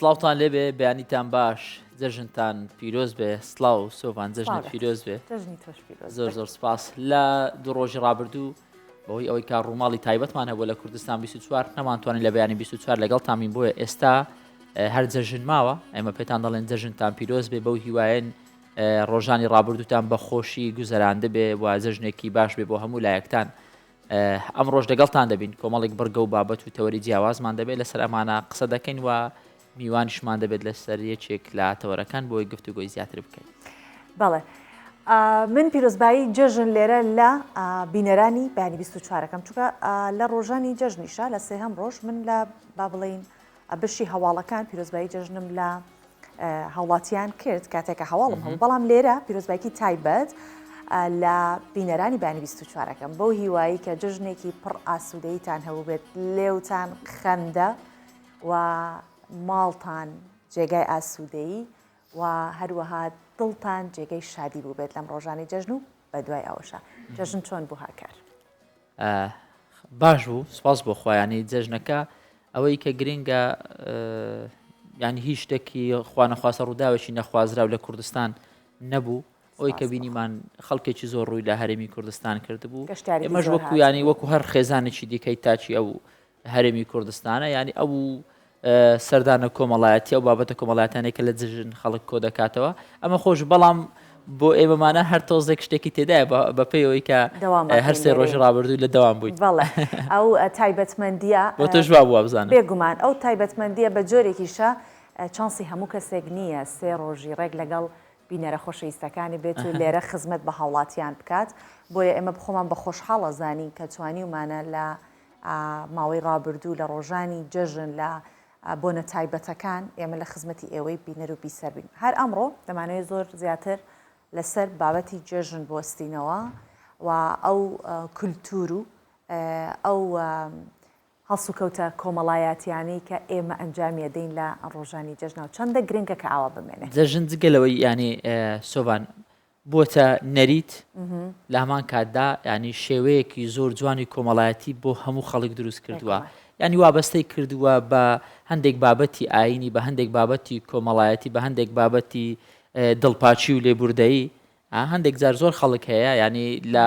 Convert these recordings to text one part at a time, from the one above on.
سڵاوتان لێبێ بەیانیتان باش جەژنتان پیرۆز بێ سڵاو سۆڤان جەژنت پیرۆز بێ زۆر زۆر سپاس لە دوو ڕۆژی ڕابردوو بەهۆی ئەوەی کار ڕووماڵی تایبەتمان هەبووە لە کوردستان 24 نەمانتوانین لە بەیانی 24 لەگەڵ تامین بۆیە ئێستا هەر جەژن ماوە ئێمە پێتان دەڵێن جەژنتان پیرۆز بێ بەو هیوایەن ڕۆژانی ڕابردووتان بە خۆشی گوزەراندە بێ و جەژنێکی باش بێ بۆ هەموو لایەکتان ئەم ڕۆژ لەگەڵتان دەبین کۆمەڵێک بڕگە و بابەت و تەوەری جیاوازمان دەبێت لەسەر ئەمانە قسە دەکەین و میوانیشمان دەبێت لەسەر یەکێک لە تەوەرەکان بۆی گفتوگۆی زیاتر بکەین. بەڵێ من پیرۆزبایی جەژن لێرە لە بینەرانی بەیانی 24ەکەم چونکە لە ڕۆژانی جەژنیشە لە سێهەم ڕۆژ من لە با بڵین بشی هەواڵەکان پیرۆزبایی جەژنم لە هەوڵاتیان کرد کاتێکە هەواڵم هەموو بەڵام لێرە پیرۆزبایکی تایبەت لە بینەرانی بەیانی 24ەکەم بەو هیوایی کە جژنێکی پڕ ئاسوودەیتان هەبوو بێت لێوتان خەندە و ماڵتان جێگای ئاسوودەیی و هەروەها دڵتان جێگەی شادی بوو بێت لەم ڕۆژانی جەژن و بە دوای ئەوەشە جەژن چۆن بوو هاکار باش بوو سپاس بۆ خۆیانی جەژنەکە ئەوەی کە گرنگە ینی هیچ شتێکی خوانەخواسە ڕووداوێکی نەخوازرا و لە کوردستان نەبوو ئەوی کە بینیمان خەڵکێکی زۆر ڕووی لە هەرێمی کوردستان کردبوو ئێمەش وەکو ینی وەکو هەر خێزانێکی دیکەی تاچی ئەو هەرێمی کوردستانە ینی ئەو سەردانە کۆمەڵایەتی ئەو بابەتە کۆمەڵایەتانێک کە لە جژن خەڵک کۆ دەکاتەوە ئەمە خۆش بەڵام بۆ ئێمەمانە هەر تۆزێک شتێکی تێدایە بە پێیەوەی کە هەر سێ ڕۆژ ڕابردووی لە دەوام بووین بەڵێ ئەو تایبەتمەندیە بۆ تۆ ژوا بووە بزانم بێگومان ئەو تایبەتمەندیە بە جۆرێکیشە چانسی هەموو کەسێک نییە سێ ڕۆژی ڕێک لەگەڵ بینەرە خۆشەویستەکانی بێت و لێرە خزمەت بە هاوڵاتیان بکات بۆیە ئێمە بخۆمان بە خۆشحاڵە زانی کە توانیومانە لە ماوەی ڕابردوو لە ڕۆژانی جەژن لە بۆنە تایبەتەکان ئێمە لە خزمەتی ئێوەی بینەر و بیسەر بین هەر ئەمڕۆ دەمانوێت زۆر زیاتر لەسەر بابەتی جەژن بوەستینەوە و ئەو کولتور و ئەو هەڵسو کەوتە کۆمەڵایەتیانەی کە ئێمە ئەنجامی دەین لە ڕۆژانی جەژنەوە چەندە گرنگە کە ئاوا بمێنێ جەژن جگەلەوەی ینی سۆڤان بۆتە نەریت لە هەمان کاتدا ینی شێوەیەکی زۆر جوانی کۆمەڵایەتی بۆ هەموو خەڵک دروست کردووە ینی وابەستەی کردووە بە هەندێک بابەتی ئاینی بە هەندێک بابەتی کۆمەڵایەتی بە هەندێک بابەتی دڵپاچی و لێبوردەیی هەندێک جار زۆر خەڵک هەیە ینی لە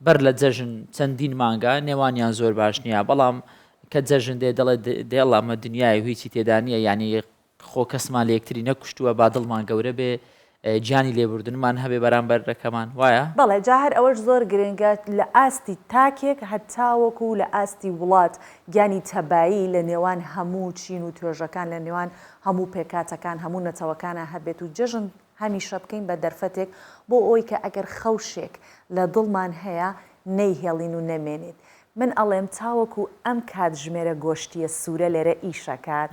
بەر لە جەژن چەندین مانگە نێوانیان زۆر باش نییە بەڵام کە جەژن دێ دەڵێ دێڵ ئەمە دنیای هیچی تێدا نییە ینی خۆ کەسمان لە یەکتری نەکوشتووە با دڵمان گەورە بێ گیانی لێبوردنمان هەبێ بەرامبەرەکەمان وایە بەڵێ جا هەر ئەوەش زۆر گرنگە لە ئاستی تاکێک هەتاوەکو لە ئاستی وڵات گیانی تەبایی لە نێوان هەموو چین و توێژەکان لە نێوان هەموو پێکاتەکان هەموو نەتەوەکانە هەبێت و جەژن هەمیشە بکەین بە دەرفەتێک بۆ ئەوی کە ئەگەر خەوشێک لە دڵمان هەیە نەیهێڵین و نەمێنێت من ئەڵێم تاوەکو ئەم کاتژمێرە گۆشتیە سوورە لێرە ئیشەکات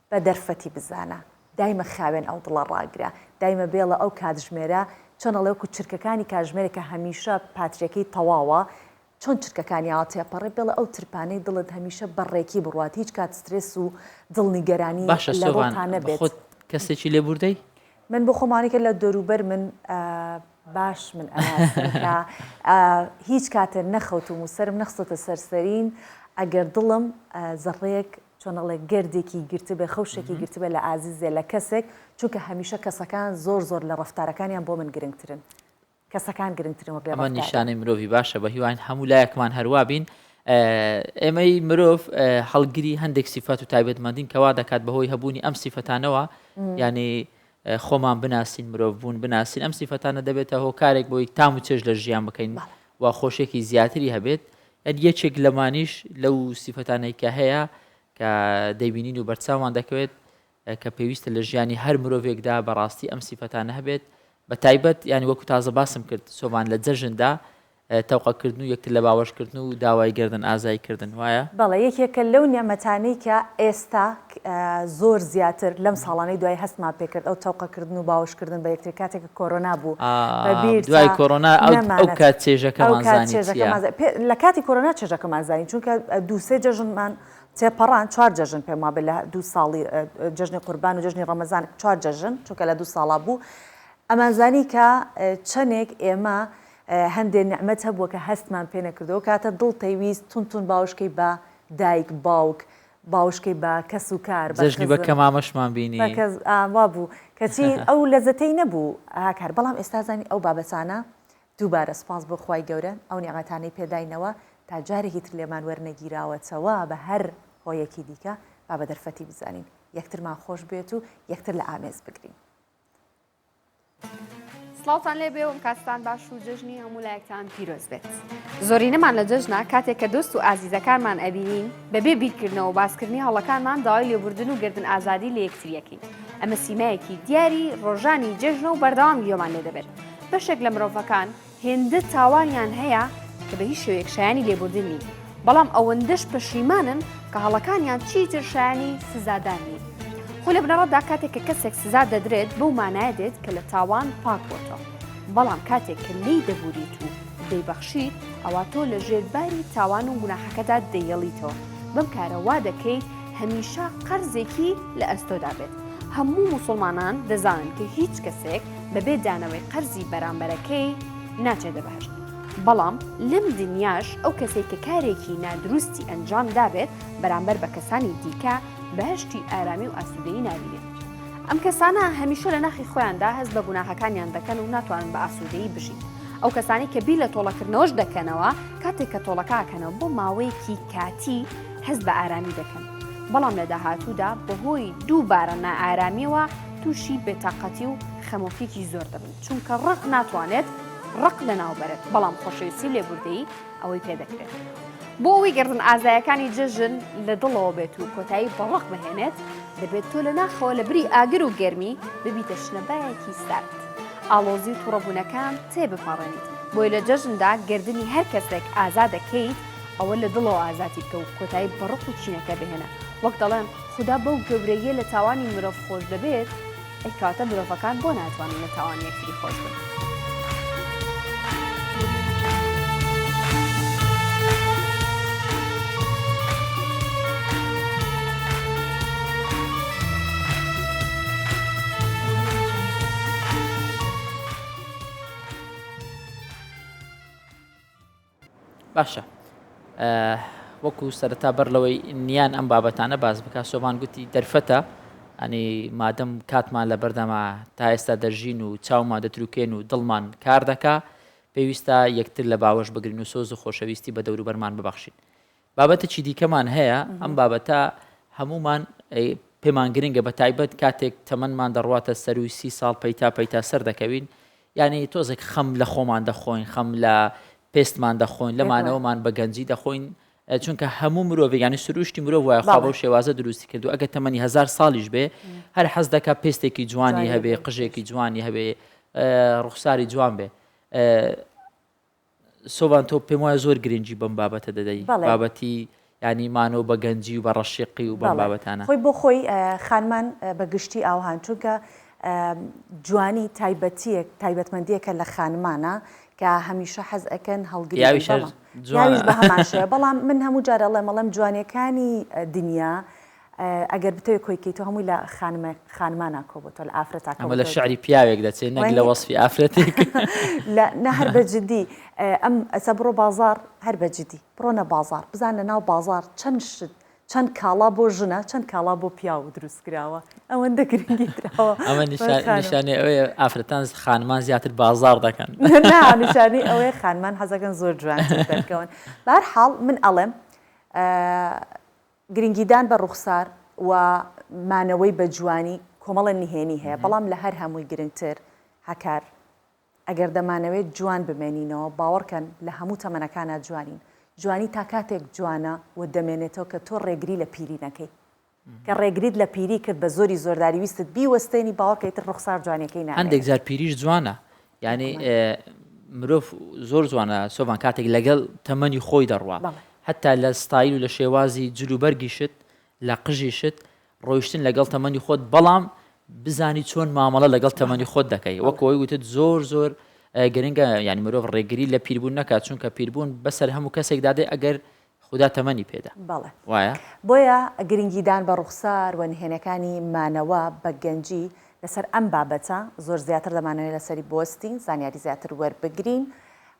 بە دەرفەتی بزانە دایمە خاوێن ئەو دڵە ڕاگرە دایمە بێڵە ئەو کاتژمێرە چۆن ئەڵێوەکو چرکەکانی کاتژمێرە کە هەمیشە پاترێکەی تەواوە چۆن چرکەکانی ئاوا تێپەڕێ بێڵە ئەو ترپانەی دڵت هەمیشە بەڕێکی بڕوات هیچ کات سترێس و دڵنیگەرانی لە ڕۆتان نەبێت کەسێکی لێبوردەی من بۆ خۆمانێکە لە دەوروبەر من باش من ئەناسکە هیچ کاتە نەخەوتم و سرم نەخستۆتە سەرسەرین ئەگەر دڵم زەڕێک چۆنەڵێ گردێکی گرتبێ خەوشێکی گرتبێ لە ئازیزێ لە کەسێک چونکە هەمیشە کەسەکان زۆر لە ڕەفتارەکانیان بۆ من گرنگترن کەسەکان گرنگترن وەک ئەمە نیشانەی مرۆڤی باشە بە هیوان هەموو لایەکمان هەروە بین ئێمەی مرۆڤ هەڵگیری هەندێک سیفات و تایبەتمەندین کەوا دەکات بەهۆی هەبوونی ئەم سیفەتانەوە ینی خۆمان بناسین مرۆڤ بوون بناسین ئەم سیفەتانە دەبێتە هۆکارێک بۆی تام و چێژ لە ژیان بکەین و خۆشێکی زیاتری هەبێت یەکێک لەمانیش لەو سیفەتانەی کە هەیە کە دەیبینین و بەرچاوان دەکەوێت کە پێویستە لە ژیانی هەر مرۆڤێکدا بەڕاستی ئەم سیفەتانە هەبێت بە تایبەت ینی وەکو تازە باسم کرد سۆڤان لە جەژندا تەوقەکردن و یەکتر لە باوەشکردن و داوای گردن ئازاییکردن وایە بەڵێ یەکێکە لەو نیامەتانەی کە ئێستا زۆر زیاتر لەم ساڵانەی دوای هەستمان پێکرد ئەو تەوقەکردن و باوەشکردن بە یەکتر کاتێکە کۆرۆنا بوو دوای کۆرۆنا ئەو کات چێژەکەمان لە کاتی کۆرۆنا چێژەکەمان زانین چونکە دووسێ جەژنمان تێپەڕان 4 جەژن پێما بێ لە 2 ساڵی جەژنی قوربان و جەژنی ڕەمەزان 4 جەژن چونکە لە 2 ساڵا بوو ئەمانزانی کە چەندێک ئێمە هەندێک نعمەت هەبووە کە هەستمان پێ نەکردەوە کاتە دڵ پێویست تونتون باوشکەی بە دایک باوک باوشکەی بە کەس و کار جەژنی بە کەمامەشمان بینی وا بوو کەچی ئەو لەزەتەی نەبوو هاکار بەڵام ئێستا زانی ئەو بابەتانە دووبارە سپاس بۆ خوای گەورە ئەو نیعمەتانەی پێداینەوە تا جارێکی تر لێمان وەرنەگیراوەتەوە بە هەر هۆیەکی دیکە با بە دەرفەتی بزانین یەکترمان خۆش بێت و یەکتر لە ئامێز بگرین. سڵاوتان لێ بێ و کاستان باش و جژنی هەموو لایەکتان پیرۆز بێت. زۆرینەمان لە جژنە کاتێک کە دۆست و ئازیزەکانمان ئەبینین بەبێ بیرکردنەوە و باسکردنی هەڵەکانمان داوای لێبوردن و گردن ئازادی لە یەکتریەکەین. ئەمە سیمایەکی دیاری ڕۆژانی جژنە و بەردەوام لێمان لێ دەبێت. بەشێک لە مرۆڤەکان هێندە تاوانیان هەیە کە بە هیچ شێوەیەک شایانی لێبوردن نین. بەڵام ئەوەندەش پەشیمانن کە هەڵەکانیان چیتر شایانی سزادان نین. خۆ لە بنەڕەتدا کاتێک کە کەسێک سزا دەدرێت بەو مانایە دێت کە لە تاوان پاک بۆتەوە. بەڵام کاتێک کە لی دەبوریت و دەیبەخشیت ئەوە تۆ لە ژێرباری تاوان و گوناحەکەدا دەیەڵیتەوە. بەم کارە وا دەکەیت هەمیشە قەرزێکی لە ئەستۆدا بێت. هەموو موسڵمانان دەزانن کە هیچ کەسێک بەبێ دانەوەی قەرزی بەرامبەرەکەی ناچێت دەبەهشت. بەڵام لەم دنیاش ئەو کەسێک کە کارێکی نادروستی ئەنجام دابێت بەرامبەر بە کەسانی دیکە بەهشتی ئارامی و ئاسوودەیی نابینێت. ئەم کەسانە هەمیشە لە ناخی خۆیاندا هەست بە گوناحەکانیان دەکەن و ناتوانن بە ئاسوودەیی بژین. ئەو کەسانی کە بیر لە تۆڵەکردنەوەش دەکەنەوە کاتێک کە تۆڵەکەکەنەوە بۆ ماوەیەکی کاتی هەست بە ئارامی دەکەن. بەڵام لە داهاتوودا بەهۆی دووبارە نائارامیەوە تووشی بێتاقەتی و خەمۆکیێکی زۆر دەبن چونکە ڕق ناتوانێت ڕق لە ناوبەرێت بەڵام خۆشەویستی لێبوردەیی ئەوەی پێدەکرێت. بۆ ئەوی گردن ئازایەکانی جژن لە دڵەوە بێت و کۆتایی بەڕق بهێنێت دەبێت تۆ لە ناخەوە لە بری ئاگر و گەرمی ببیتە شنەبایەکی سارد. ئاڵۆزی و تووڕەبوونەکان تێبپەڕێنیت بۆی لە جەژندا گردنی هەر کەسێک ئازا دەکەیت ئەوە لە دڵەوە ئازاتی بکە و کۆتایی بەڕق و چینەکە بهێنە. وەک دەڵێن خوددا بەو گەورەیە لە تاوانی مرۆڤ خۆش دەبێت ئەی کاتە مرۆڤەکان بۆ ناتوانین لە تاوانی یەکتری خۆش بن. باشە وەکو سەرەتا بەر لەوەی نیان ئەم بابەتانە باز بکە سۆمان گوتی دەرفەتە ئەنی مادەم کاتمان لە بەردەما تا ئێستا دەژین و چاومان دەتروکێن و دڵمان کار دەکا پێویستە یەکتر لە باوەش بگرین و سۆز و خۆشەویستی بە دەوروبەرمان ببەخشین. بابەتێکی دیکەمان هەیە ئەم بابەتە هەمومان پێمان گرنگە بە تایبەت کاتێک تەمەنمان دەڕواتە سەر و 30 ساڵ پەیتا سەر دەکەوین یعنی تۆزێک خەم لە خۆمان دەخۆین خەم لە پێستمان دەخۆین لەمانەوەمان بە گەنجی دەخۆین چونکە هەموو مرۆڤ ینی سروشتی مرۆڤ وایە خوا بەو شێوازە دروستی کردو ئەگە تەمەنی 1000 ساڵیش بێ هەر حەز دەکا پێستێکی جوانی هەبێ قژێکی جوانی هەبێ ڕوخساری جوان بێ. سۆڤان تۆ پێم وایە زۆر گرنگی بەم بابەتە دەدەی بابەتی ینی مانەوە بە گەنجی و بە ڕەشیقی و بەم بابەتانە خۆی بۆ خۆی خانمان بە گشتی ئاوهان چونکە جوانی تایبەتمەندیەکە لە خانمانە کە هەمیشە حەز ئەکەن هەڵگریاویش بە هەماشەیە. بەڵام من هەموو جارە مەڵم جوانیەکانی دنیا ئەگەر بتەوێت کۆیکەیت و هەمووی لە خانمانە کۆبووتە لە ئافرەتاکە لە شعری پیاوێک دەچێت نەک لە وەسفی ئافرەتێک نە هەر بەجددی ئەم ئەسە بڕۆ بازار هەر بەجددی بڕۆنە بازار بزان لە ناو بازار چەند کاڵا بۆ ژنە چەند کاڵا بۆ پیا و دروستکراوە ئەوەندە گرنگی درراوە. ئەمە نیشانەی ئەوەیە ئافرەتان خانمان زیاتر بازار دەکەن نیشانی ئەوەیە خانمان حەزەکەن زۆر جوان دەکەون. بەهەرحاڵ من ئەڵێم گرنگیدان بە ڕوخسار و مانەوەی بە جوانی کۆمەڵە نهێنی هەیە بەڵام لە هەر هەمووی گرنگتر هەکار ئەگەر دەمانەوێت جوان بمێنینەوە باوەڕکەن لە هەموو تەمەنەکانە جوانین. جوانی تا کاتێک جوانە و دەمێنێتەوە کە تۆ ڕێگری لە پیری نەکەی کە ڕێگریت لە پیری کرد بە زۆری زۆرداری ویستت بیوەستێنی باوەڕکەیتر ڕوخسار جوانەکەی نامێنێت. هەندێک جار پیریش جوانە ینی مرۆڤ زۆر جوانە سۆڤان کاتێک لەگەڵ تەمەنی خۆی دەڕوا حتا لە ستایل و لە شێوازی جلوبەرگیشت لە قژیشت ڕۆیشتن لەگەڵ تەمەنی خۆت بەڵام بزانی چۆن مامەڵە لەگەڵ تەمەنی خۆت دەکەی وەکەوەی وتت زۆر گرنگە ینی مرۆڤ ڕێگری لە پیربوون نەکات چونکە پیربوون بەسەر هەموو کەسێک دادێ ئەگەر خوددا تەمەنی پێدا وایە بۆیە گرنگیدان بە ڕوخسار و نهێنەکانی مانەوە بە گەنجی لەسەر ئەم بابەتە زۆر زیاتر دەمانەوێت لەسەری بۆستین زانیاری زیاتر وەربگرین.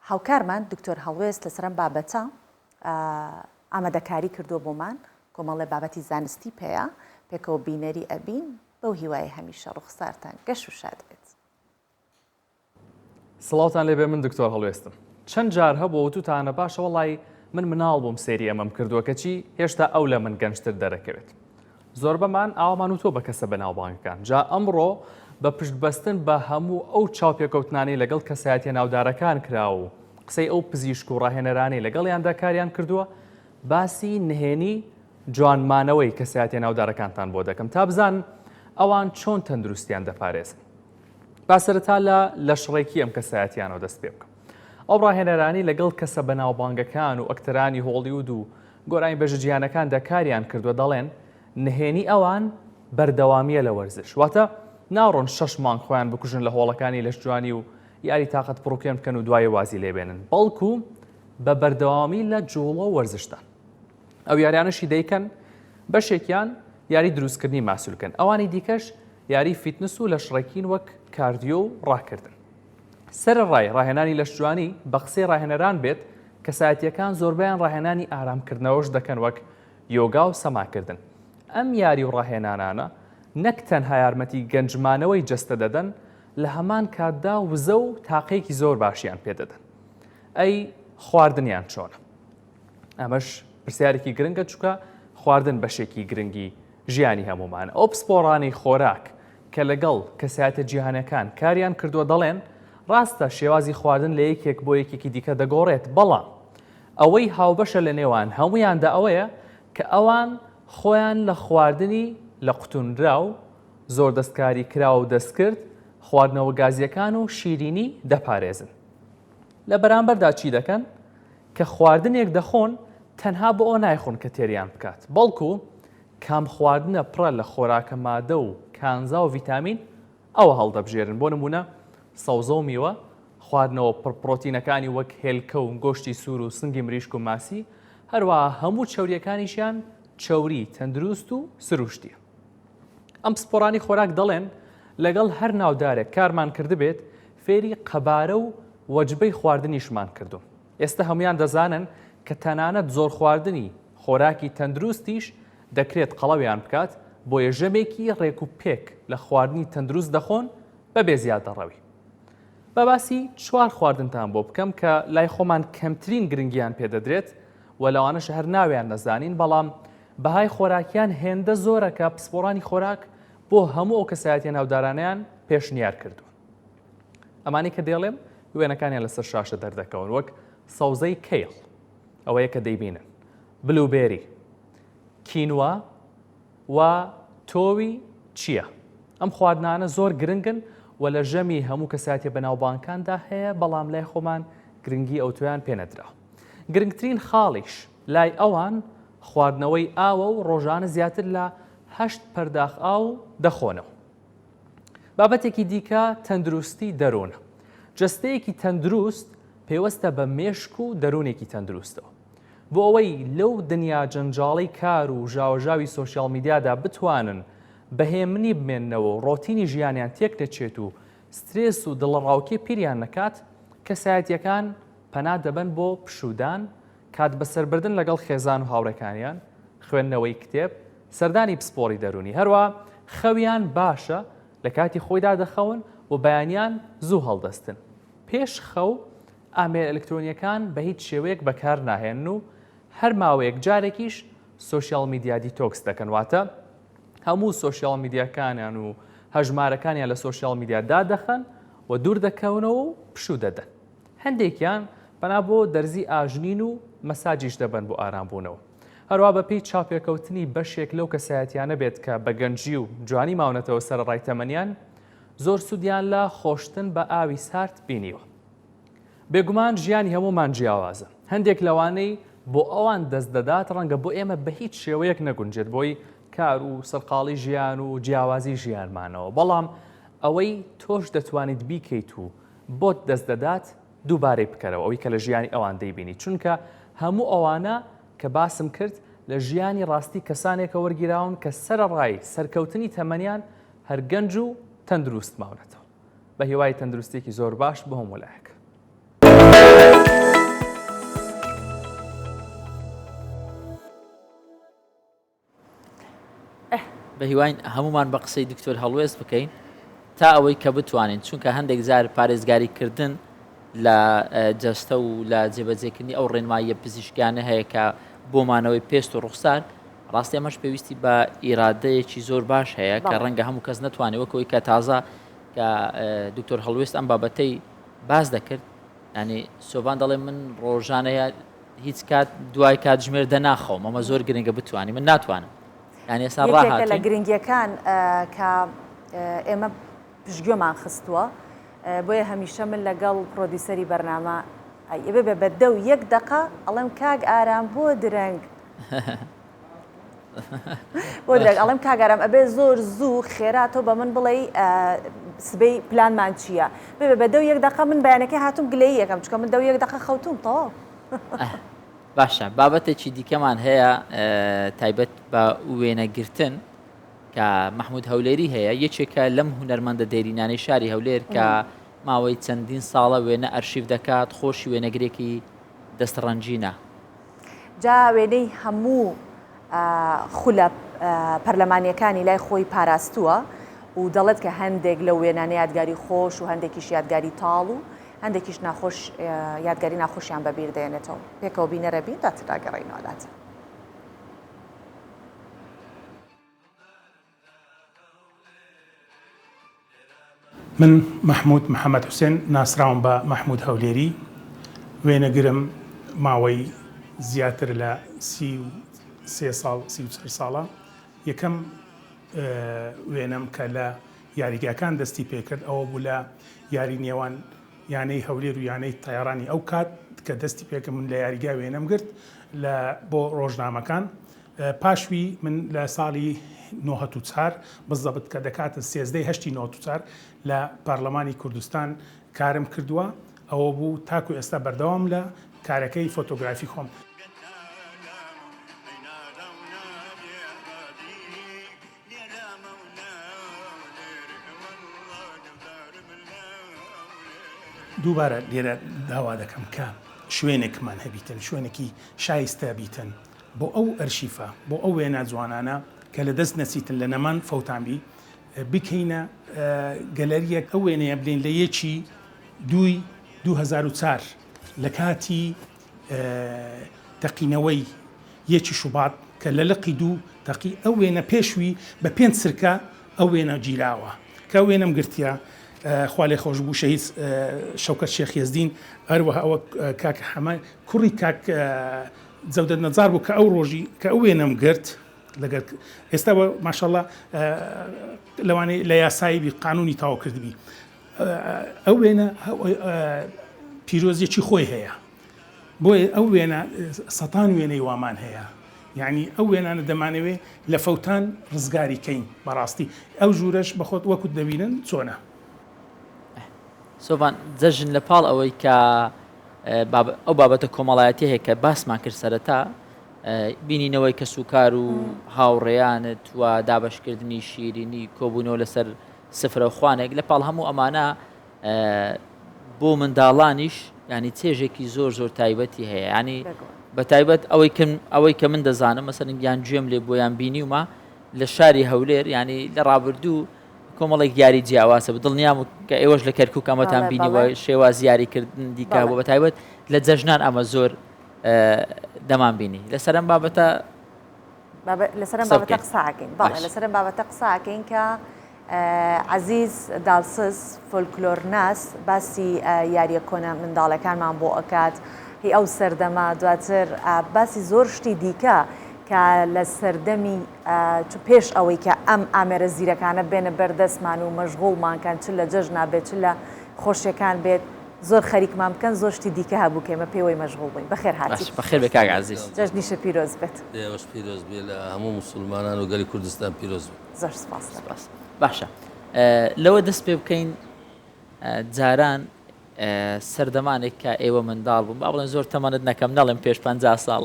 هاوکارمان دکتۆر هەڵوێست لەسەر ئەم بابەتە ئامادەکاری کردو بۆمان کۆمەڵێ بابەتی زانستی پێەیە پێکەوە بینەری ئەبین بەو هیوای هەمیشە ڕوخسارتان گەش و شاد بێت. سڵاوتان لێبێ من دکتۆر هەڵوێستم. چەند جار هەبوو وتوتانە باشە وەڵی من مناڵ بووم سێری ئەمەم کردووە کەچی هێشتا ئەو لە من گەنجتر دەرەکەوێت. زۆر بەمان ئاوامان و تۆ بە کەسە بەناوبانگەکان. جا ئەمڕۆ بە پشتبەستن بە هەموو ئەو چاوپێکەوتنانی لەگەڵ کەسایەتیە ناودارەکان کراوە و قسەی ئەو پزیشک و ڕاهێنەرانی لەگەڵیاندا کاریان کردووە باسی نهێنی جوانمانەوەی کەسایەتیە ناودارەکانتان بۆ دەکەم تا بزان ئەوان چۆن تەندروستیان دەپارێزن. با سەرەتا لە شڕێکی ئەم کەسایەتیانەوە دەست پێ بکەم. ئەو ڕاهێنەرانی لەگەڵ کەسە بەناوبانگەکان و ئەکتەرانی هۆڵیوود و گۆرانی بەژەجییانەکاندا کاریان کردووە دەڵێن نهێنی ئەوان بەردەوامیە لە وەرزش. واتە ناڕۆن 6 مانگ خۆیان بکوژن لە هۆڵەکانی لەش جوانی و یاری تاقەت پڕۆکێن بکەن و دوای وازی لێبێنن، بەڵکو بە بەردەوامی لە جوڵە و وەرزشتان. ئەو یاریانەشی دەیکەن بەشێکیان یاری دروستکردنی ماسوولکەن، ئەوانی دیکەش یاری فیتنس و لە شڕێکین وەک کاردیۆ و ڕاکردن. سەرڕای ڕاهێنانی لەش جوانی بە قسەی ڕاهێنەران بێت کەسایەتیەکان زۆربیان ڕاهێنانی ئارامکردنەوەش دەکەن وەک یۆگا و سەماکردن. ئەم یاری و ڕاهێنانانە نەک تەنها یارمەتی گەنجمانەوەی جەستە دەدەن، لە هەمان کاتدا وزە و تاقەیەکی زۆر باشیان پێدەدەن. ئەی خواردنیان چۆنە؟ ئەمەش پرسیارێکی گرنگە چووکە خواردن بەشێکی گرنگی ژیانی هەمومانە. ئەو پسپۆڕانی خۆراک کە لەگەڵ کەسایەتە جیهانەکان کاریان کردووە دەڵێن ڕاستە شێوازی خواردن لە یەکێک بۆ یەکێکی دیکە دەگۆڕێت، بەڵام ئەوەی هاوبەشە لە نێوان هەمویاندا ئەوەیە کە ئەوان خۆیان لە خواردنی لە قوتونرا و زۆر دەستکاری کرا و دەستکرد خواردنەوە گازیەکان و شیرینی دەپارێزن. لە بەرامبەردا چی دەکەن؟ کە خواردنێک دەخۆن تەنها بۆ ئەو نایخۆن کە تێریان بکات، بەڵکو کام خواردنە پڕە لە خۆراکە مادە و کانزا و ڤیتامین ئەوە هەڵدەبژێرن. بۆ نمونە سەوزە و میوە خواردنەوە پڕپڕۆتینەکانی وەک هێلکە و گۆشتی سوور و سنگی مریشک و ماسی، هەروەها هەموو چەوریەکانیشیان چەوری تەندروست و سروشتیە. ئەم پسپۆڕانی خۆراک دەڵێن لەگەڵ هەر ناودارێک کارمان کردبێت فێری قەبارە و وەجبەی خواردنیشمان کردو. ئێستا هەمویان دەزانن کە تەنانەت زۆر خواردنی خۆراکی تەندروستیش دەکرێت قەڵەویان بکات، بۆ یەژەمێکی ڕێک و پێک لە خواردنی تەندروست دەخۆن بەبێ زیادەڕەوی. بە باسی 4 خواردنتان بۆ بکەم کە لای خۆمان کەمترین گرنگیان پێدەدرێت و لەوانەش هەر ناویان نەزانین، بەڵام بەهای خۆراکیان هێندە زۆرە کە پسپۆڕانی خۆراک بۆ هەموو ئەو کەسایەتیە ناودارانیان پێشنیار کردووە. ئەمانی کە دێڵێم وێنەکانیان لەسەر شاشە دەردەکەون وەک سەوزەی کەیڵ، ئەوەیە کە دەیبینن، بلوبێری، کینوا و تۆوی چییە. ئەم خواردنانە زۆر گرنگن و لە ژەمی هەموو کەسایەتیە بەناوبانگەکاندا هەیە، بەڵام لای خۆمان گرنگی ئەو تۆیان پێنەدرا. گرنگترین خاڵیش لای ئەوان خواردنەوەی ئاوە و ڕۆژانە زیاتر لە 8 پەرداخ ئاو دەخۆنەوە. بابەتێکی دیکە تەندروستی دەرونە. جەستەیەکی تەندروست پێوەستە بە مێشک و دەرونێکی تەندروستەوە. بۆ ئەوەی لەو دنیا جەنجاڵی کار و ژاوەژاوی سۆشیال میدیادا بتوانن بەهێمنی بمێننەوە و ڕۆتینی ژیانیان تێک نەچێت و سترێس و دڵڕاوکێ پیریان نەکات، کەسایەتیەکان پەنا دەبن بۆ پشودان، کات بەسەربردن لەگەڵ خێزان و هاوڕێکانیان، خوێندنەوەی کتێب، سەردانی پسپۆڕی دەرونی. هەروە خەویان باشە، لە کاتی خۆیدا دەخەون و بەیانیان زوو هەڵدەستن. پێش خەو ئامێر ئەلکترۆنیەکان بە هیچ شێوەیەک بەکار ناهێن و هەر ماوەیەک جارێکیش سۆشیال میدیا دیتۆکس دەکەن، واتە هەموو سۆشیال میدیاکانیان و هەژمارەکانیان لە سۆشیال میدیا دادەخەن و دوور دەکەونەوە و پشوو دەدەن. هەندێکیان پەنا بۆ دەرزی ئاژنین و مەساجیش دەبن بۆ ئارامبوونەوە. هەروە بەپێی چاپێکەوتنی بەشێک لەو کەسایەتیانە بێت کە بە گەنجی و جوانی ماونەتەوە سەرڕای تەمەنیان، زۆر سوودیان لە خۆشتن بە ئاوی سارد بینیوە. بێگومان ژیانی هەمومان جیاوازە. هەندێک لەوانەی بۆ ئەوان دەست دەدات ڕەنگە بۆ ئێمە بە هیچ شێوەیەک نەگونجێت بۆی کار و سەرقاڵی ژیان و جیاوازی ژیانمانەوە، بەڵام ئەوەی تۆش دەتوانیت بیکەیت و بۆت دەست دەدات دووبارەی بکەرەوە، ئەوەی کە لە ژیانی ئەوان دەیبینی، چونکە هەموو ئەوانە کە باسم کرد لە ژیانی ڕاستی کەسانێکە وەرگیراون کە سەرڕای سەرکەوتنی تەمەنیان هەر گەنج و تەندروست ماونەتەوە. بە هیوای تەندروستێکی زۆر باش بۆ هەموو لایەک. بە هیواین هەمومان بە قسەی دکتۆر هەڵوێست بکەین تا ئەوەی کە بتوانین چونکە هەندێک جار پارێزگاریکردن لە جەستە و لە جێبەجێکردنی ئەو ڕێنماییە پزیشکیانە هەیە کە بۆمانەوەی پێست و ڕوخسار ڕاستی ئەمەش پێویستی بە ئیرادەیەکی زۆر باش هەیە کە ڕەنگە هەموو کەس نەتوانێت وەکەوەی کە تازە کە دکتۆر هەڵوێست ئەم بابەتەی باز دەکرد ینی سۆبان دەڵێ من ڕۆژانەیە هیچ کات دوای کات ژمێردە ناخەوم ئەمە زۆر گرنگە بتوانانی من ناتوانم ینی ئێستا ڕاهاتوین لە گرنگیەکان کە ئێمە پشتگوێمان خستووە بۆیە هەمیشە من لەگەڵ پرۆدیسەری بەرنامە بێ بە 1 دقە ئەڵێم کاگ ئارام بۆ درەنگ بۆ درەنگ ئەڵێم کاگارام ئەبێ زۆر زوو خێرا تۆ بە من بڵێ سبەی پلانمان چییە بێ بە 1 دقە من بەیانەکەی هاتوم گلەی یەکەم چکە من 1 دقە خەوتوم تەواو باشە بابەتێکی دیکەمان هەیە تایبەت بە وێنەگرتن کە محمود هەولێری هەیە یەکێکە لەم هونەرمەندە دێرینانەی شاری هەولێر کە ماوەی چەندین ساڵە وێنە ئەرشیف دەکات خۆشی وێنەگرێکی دەستڕەنجینە جا وێنەی هەموو خولە پەرلەمانیەکانی لای خۆی پاراستووە و دەڵێت کە هەندێک لە وێنانە یادگاری خۆش و هەندێکیش یادگاری تاڵ و هەندێکیش ناخۆش یادگاری ناخۆشیان بەبیر دێنێتەوە پێکەوە بینەرە بین داگەڕێینەوەلات. من محمود محەممەد حوسێن ناسراوم بە محمود هەولێری وێنەگرم ماوەی زیاتر لە 33 ساڵە یەکەم وێنەم کە لە یاریگاکان دەستی پێکرد ئەوە بوو لە یاری نێوان یانەی هەولێر و یانەی تایڕانی ئەو کات کە دەستی پێکە من لە یاریگا وێنەم گرت بۆ ڕۆژنامەکان پاشوی من لە ساڵی 1994 بزەبت کە دەکاتە 13/8/1994 لە پارلەمانی کوردستان کارم کردووە ئەوە بوو تاکو ئێستا بەردەوام لە کارەکەی فۆتۆگرافی خۆم. دووبارە لێرە داوا دەکەم کە شوێنێکمان هەبیتن شوێنێکی شایستە بیتن بۆ ئەو ئەرشیفە بۆ ئەو وێنە جوانانە کە لە دەست نەچیتن لە نەمان فەوتانبی بکەینە گەلەریەک ئەو وێنەیە بلین لە 1/2/2004 لە کاتی تەقینەوەی 1 شوبات کە لە لقی 2 تەقی ئەو وێنە پێشوی بە 5 سرکە ئەو وێنە گیراوە کە وێنەم گرتیە خوالێ خۆش بوو شەهید شەوکەت شێخ یەزدین هەروەها ئەوە کاک حەمە کوڕی کاک جەودەت نەجار بوو کە ئەو ڕۆژی کە ئەو وێنەم گرت لەگەر ئێستا ماشەڵڵا لەوانەیە لە یاسایی قانونی تاوا کردبی ئەو وێنە پیرۆزیەکی خۆی هەیە بۆیە ئەو وێنە سەتان وێنەی وامان هەیە یعنی ئەو وێنانە دەمانەوێت لە فەوتان ڕزگاریکەین بەڕاستی ئەو ژوورەش بەخۆت وەکوت دەبینن چۆنە سۆڤان جەژن لە پاڵ ئەوەی کە ئەو بابەتە کۆمەڵایەتی هەیە کە باسمان کرد سەرەتا بینینەوەی کە سوکار و هاوڕێیانت و دابشکردنی شیرینی کۆبوونەوە لەسەر سفرە خوانێک لە پاڵ هەموو ئەمانە بۆ منداڵانیش ینی چێژێکی زۆر زۆر تایبەتی هەیە ینی بە تایبەت ئەوەی کە من دەزانم مەسەرن یان گوێم لێ بۆیان بینیومە لە شاری هەولێر ینی لە ڕابردوو کۆمەڵێک یاری جیاواسە دڵنیام کە ئێوەش لە کەرکووک ئەمەتان بینیوە شێواز یاریکردن دیکە بۆ بە تایبەت لە جەژنان ئەمە زۆر دەمان بینی لەسەرم بابەتە لەسەرم بابەتە قساکەین باڵێ لەسەرم بابەتە قساکەین کە عەزیز دالسز فۆلکلۆرناس باسی یاریە کۆنە منداڵەکانمان بۆ ئەکات هی ئەو سەردەما دواتر باسی زۆر شتی دیکە کە لە سەردەمی پێش ئەوەی کە ئەم ئامێرە زیرەکانە بێنە بەردەستمان و مەشغوڵمانکەن چ لە جەژنا بێت چ لە خۆشیەکان بێت زۆر خەریکمان بکەن زۆر شتی دیکە هەبوو کێمە پێوەی مەشغوڵ بووین بەخێر هاتی بەخێر بێ کاک عەزیز جەژنیشە پیرۆز بێت دێوەش پیرۆز بێ لە هەموو موسڵمانان و گەلی کوردستان پیرۆز بێت زۆر سپاس باشە لەوە دەست پێ بکەین جاران سەردەمانێک کە ئێوە منداڵ بووم با بڵێن زۆر تەمەنت نەکەم نەڵێم پێش 50 ساڵ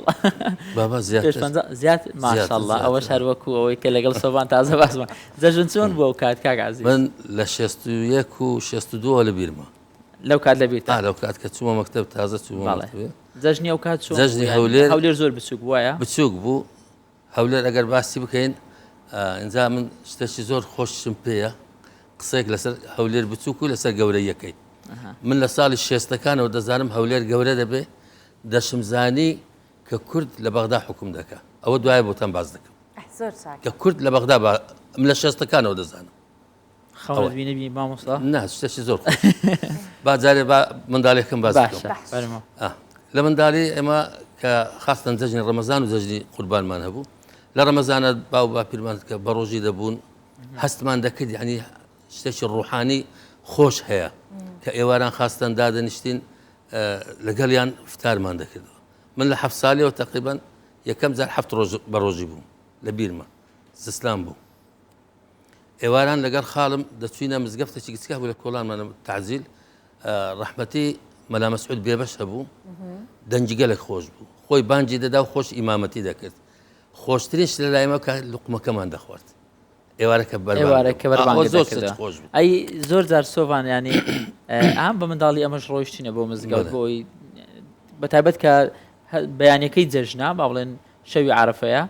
زیات ماشەڵڵا ئەوەش هەروەکو ئەوەی کە لەگەڵ سۆڤان تازە باسمە جەژن چۆن بووە ئەو کات کاک عەزیز من لە 61 و 62 لە بیرمە لەو کات لەبیرتە لەو کات کە چوومە مەکتەب تازە چوومە جەژنی ئەو کات جەژنی هەولێر زۆر بچووک بووە بچووک بوو هەولێر ئەگەر باسی بکەین ئینجا من شتێکی زۆر خۆشم پێیە قسەیەک لەسەر هەولێر بچووک و لەسەر گەورەیەکەی من لە ساڵی 60ەکانەوە دەزانم هەولێر گەورە دەبێ دەشمزانی کە کورد لە بەغدا حکوم دەکات ئەوە دوایە بۆتان باز دەکەم زۆر چاک کە کورد لە بەغدا من لە 60ەکانەوە دەزانم خەڵت بینەبی مامۆستا نه شتێکی زۆر خۆش باجارێ منداڵێکم باز دەکەم باشە بەرمە لە منداڵی ئێمە کە خاستن جەژنی ڕەمەزان و جەژنی قوربانمان هەبوو لە ڕەمەزانە باو باپیرمان کە بە ڕۆژی دەبوون هەستمان دەکرد ینی شتێکی ڕوحانی خۆش هەیە کە ئێواران خاستن دادەنیشتین لەگەڵیان فتارمان دەکردەوە من لە 7 ساڵیەوە تقریبان یەکەم جار 7 ڕۆژ بە ڕۆژی بووم لە بیرمە زستان بوو ئێواران لەگەڵ خاڵم دەچوینە مزگەفتێکی کچکە بوو لە کۆڵانمانە تعزیل ڕەحمەتی مەلا مەسعود بێبەش هەبوو دەنجی گەلێک خۆش بوو خۆی بانجی دەدا و خۆش ئیمامەتی دەکرد خۆشترینش لە لایمە کە لوقمەکەمان دەخوارد ئێوارەکە زۆر خۆش بوو ئەی زۆر جار سۆڤان ینی ئام بە منداڵی ئەمەش ڕۆیشتینە بۆ مزگەوت بۆی بەتایبەت کە بەیانەکەی جەژنا با بڵێن شەوی عارفەیە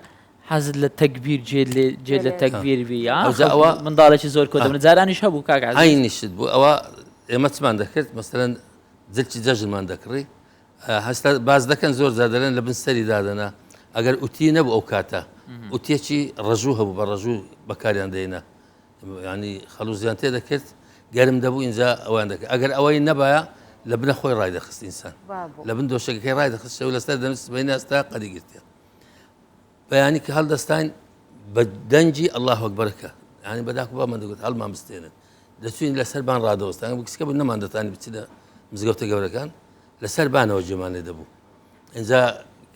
حەزت لە تەکبیر جێ لە تەکبیربی منداڵێکی زۆر کۆ دەبن جارانیش هەبوو کاک عینیشت بوو ئەوە ئێمە چمان دەکرد مەسەرەن جلکی جەژنمان دەکڕی هەستا باز دەکەن زۆر زادەرێن لە بن سەری دادەنا ئەگەر ئوتی نەبوو ئەو کاتە ئوتێکی ڕژوو هەبوو بە ڕژوو بەکاریان دێنە ینی خەلوزیان تێ دەکرد گەرم دەبوو اینجا ئەوان دەکرد ئەگەر ئەوەی نەبایە لە بنە خۆی ڕای دەخست ئینسان لە بن دۆشەکەی ڕای دەخست شەو لەسەر دەنووس بەینە ئەستا قەدی گرتێ بەیانی کە هەڵدەستان بە دەنجی ئەڵڵاهو ئەکبەرەکە ینی بەداکو بامان دەگوت هەڵمان بستێنن دەچوین لەسەربان ڕادەوەستان کچکە بوو نەمان دەتانی بچی لە مزگەوتە گەورەکان لەسەر بانەوە جێمان لێ دەبوو ئینجا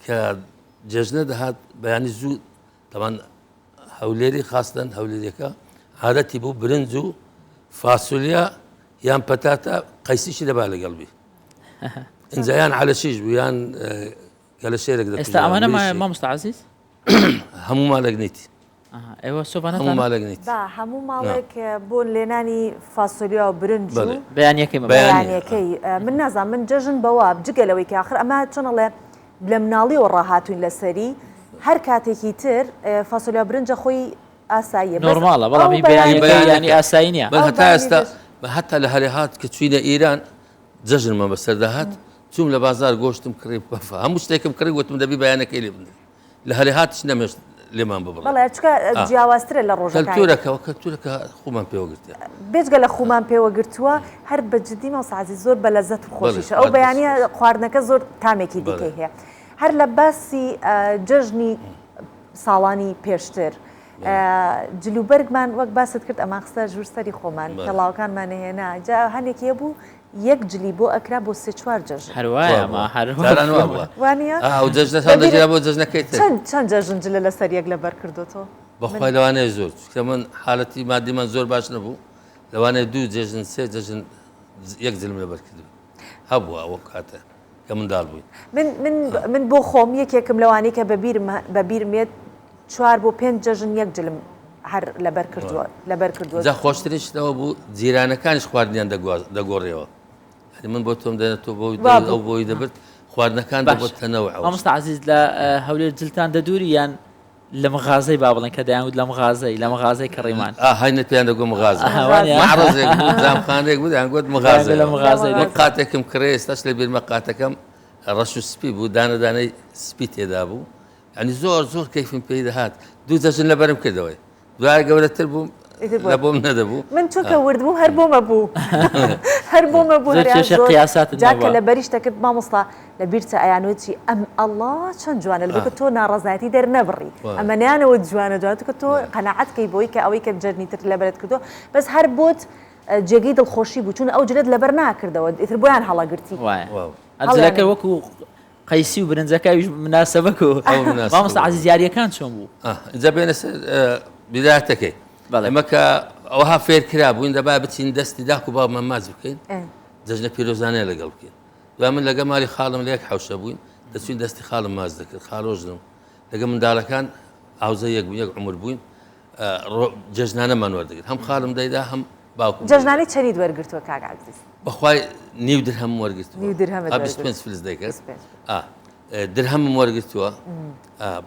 کە جێژنە دەهات بەیانی زوو تەمان هەولێری خاستن هەولێریەکە عادەتی بوو برنج و فاسولیا یان پەتاتە قەیسیشی دەبا لەگەڵبی ئینجا یان عەلەشیش بوو یان گەلە شێرێک دەکرد ئێستا ئەمانە مامۆستا عەزیز هەموو مالێک نیتی ئێوە سۆڤانە هەموو مالێک نیت هەموو ماڵێک بۆ لێنانی فاسۆلیا و برنج و بەیانەکەی من نازان من جەژن بەوە بجگەلەوەی کە آخر ئەمە چۆنەڵێ لە مناڵیەوە ڕاهاتوین لەسەری هەر کاتێکی تر فاسۆلیا برنجە خۆی ئاساییە نۆرماڵە بەڵامی بەیانەکەی ینی ئاسایی نییە هەتا ئێستا هەتا لە هەرێهات کە چوینە ئیران جەژنمە بەسەرداهات چوم لە بازار گۆشتم کڕی بەفا هەموو شتێکم کڕی وتم دەبی بەیانەکەی لێ بن لە هەرێهاتش نەمێشت لێمان ببڵێ بەڵێ چکە جیاوازترە لە ڕۆژەکەلتورەکە خومان پێوە گرتە بێجگە لە خومان پێوە گرتووە هەر بەجددی مەسعزی زۆر بە لەزەت خۆشیشە ئەو بەیانە خواردنەکە زۆر تامێکی دیکەی هەیە هەر لە باسی جەژنی ساڵانی پێشتر جلوبەرگمان وەک باست کرد ئەمە خستە ژوورسەری خۆمان کەڵاوەکانمان هێنا جا هەنێکی هەبوو یەک جلی بۆ ئەکرا بۆ 3-4 جەژن چەند جەژن جلە لەسەر یەک لەبەر کردوەوە بەخوای لەوانەیە زۆر کە من حالەتی مادیمان زۆر باش نەبوو لەوانەیە 2 جێژن 3 جەژن یەک جلم لەبەر کردو هەبووە ئەوە کاتە کە منداڵ بووین من بۆ خۆم یەکێکم لەوانەیە کە بەبیرمێت 4 بۆ 5 جەژن یەک جلم هەر لەبەر کردووە جا خۆشترشتەوە بوو جیرانەکانیش خواردنیان دەگۆڕێەوە من بۆ تۆم دێنێت تۆ ئەو بۆی دەبێت خواردنەکان دەبێت تەنەوە مامۆستا عەزیز لە هەولێر جلتان دەدووری یان لە مغازەی با بڵێن کە دەیانوت لە مغازەی کڕیمان هاینە پێیان دەگۆ مغازە معرەزێک بوو زامخانێک بوو دەیانگوت مغازە لە مغازەی قاتێکم کڕێ ئێستاش لە بیرمە قاتەکەم ڕەش و سپی بوو دانەدانەی سپی تێدا بوو ینی زۆر کەیفم پێی دەهات 2 جەژن لەبەرم کردەوەی دوای گەورەتر بووم لە بۆم نەدەبوو من چونکە وردبوو هەر بۆمە بوو هەر بۆمە بوو جاکە لە بەریشتە کرد مامۆستا لە بیرچە ئەیانوتی ئەم ئەڵڵا چەند جوانە لەبێت کە تۆ ناڕەزایەتی دەرنەبڕی ئەمە نیانەوە جوانە جوانە کە تۆ قەناعەتکەی بۆی کە ئەوەی کە جەرنی تر لەبەرت کردو بەس هەر بۆت جێگەی دڵخۆشی بوو چون ئەو جلت لەبەر ناکردەوە ئیتر بۆیان هەڵەگرتی ئەجلەکە وەکو قەیسی و برنجەکەویش مناسبەک و مامۆستا عەزیز یاریەکان چۆن بوو جا بێنە سەر بدایەتەکەی ئەمە کە ئەوها فێر کرا بووین دەبا بچین دەستی داک و باومان ماز بکەین جەژنە پیرۆزانەیە لەگەڵ بکەین دوای من لەگە مالی خاڵم لە یەک حەوشە بووین دەچوین دەستی خاڵم ماز دەکرد خاڵۆژنم لەگە منداڵەکان ئاوزە یەک بوو یەک عمر بووین جەژنانەمان وەردەگرت هەم خاڵم دەیدا هەم باوکم جەژنانەی چەندی وەرگرتووە کاک عەزیز بەخوای نیو درهەم وەرگرتووە 25 فلس دەکرد درهەمم وەرگرتووە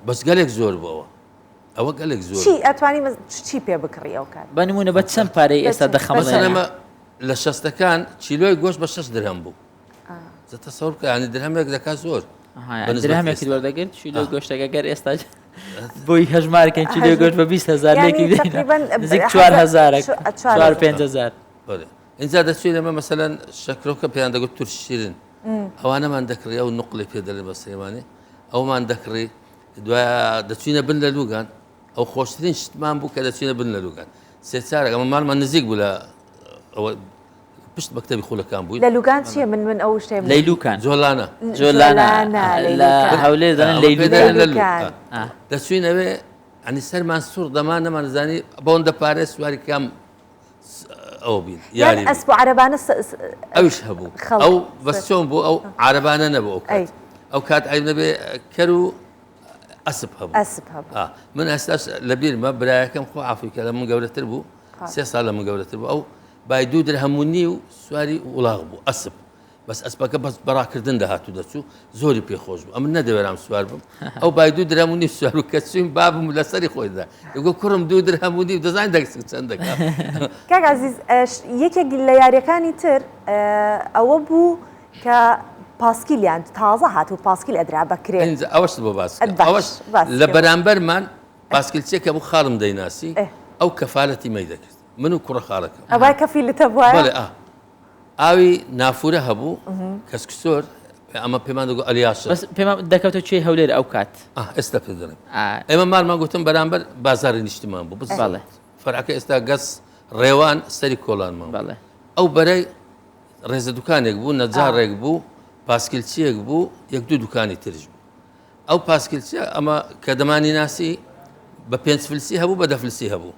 بەس گەلێک زۆر بووەوە ئەوە گەلێک زۆر چی ئەتوانی چی پێ بکڕی ئەو کات بەنمونە بە چەند پارەی ئێستا مەسەن دەخەمە ئەمە لە شەستەکان چیلۆی گۆشت بە 6 درهم بوو زەتە سەور کە ینی درهەمێک دەکات زۆر درهمێکی وەردەگرت چیلۆی گۆشتەکە گەر ئێستا بۆی هەژمارکەن چیلۆی گۆشت بە 20,000 لێکی نزیک 4,000 اینجا دەچوی لەمە مەسەلەن شەکرۆکە پێیان دەگوت تورش شیرن ئەوانەمان دەکڕی ئەو نوقلی پێ دەڵێن بە سلێمانی ئەومان دەکڕی دوای دەچوینە بن لە لوگان ئەو خۆشترین شتمان بوو کە دەچوینە بن لە لوگان سێ چارێک ئەمە ماڵمان نزیک بوو لە ئەوە پشت مەکتەبی خولەکان بووین لە لوگان چییە من ئەو شتێ لەیلوکان جۆلانە لە هەولێر دەڵێن لەیلوکان دەچوینەوێ ئەنی سەرمان سوور دەمان نەمانزانی بۆندە پارێ سواری کام ئەو بین یاری ئەسب و عەرەبانە ئەوش هەبوو ئەو بەس چۆن بوو ئەو عەرەبانە نەبوو ئەو کات ئەی نەبێ کەر و ئەسب هەبوو من ئێستاش لە بیرمە برایەکەم خۆ عافیکە لە من گەورەتر بوو 3 ساڵ لە من گەورەتر بوو ئەو بای 2 درهەمونی و سواری وڵاغ بوو ئەسب بەس ئەسپەکە بەس بەڕاکردن دەهاتوو دەچوو زۆری پێخۆش بوو ئەمن نەدەوێرام سوار بم ئەو بای 2 درهەمونی سوار و کە چوین بابم لەسەری خۆیدا دەگو کوڕم 2 درهەمونی و دەزانین دەکس چەند دەکات کاک عەزیز یەکێک لە یاریەکانی تر ئەوە بوو کە پاسکیلیان تازە هاتوو پاسکیل ئەدرا بەکرێ ئەوەش بۆ باس ئەوەش لە بەرامبەرمان پاسکیلچێکە بوو خاڵم دەیناسی ئەو کەفالەتی مەی دەکرد من و کوڕە خاڵەکە ئەوای کەفیلتە بووە ئاوی نافورە هەبوو کەسکسۆر ئەمە پێمان دەگو ئەلیاشە بەس پێمان دەکەوتە چێ هەولێر ئەو کات ئێستا پێ دەڵێم ئێمە ماڵمان گوتم بەرامبەر بازاری نیشتمان بوو بەڵێ فەرعەکە ئێستا گەس ڕێوان سەری کۆڵانمان بەڵێ ئەو بەرەی ڕێزە دوکانێک بوو نەجارێک بوو پاسکیلچیەک بوو 1-2 دوکانی ترش بوو ئەو پاسکیلچە ئەمە کە دەمانی ناسی بە 5 فلسی هەبوو بە 10 فلسی هەبوو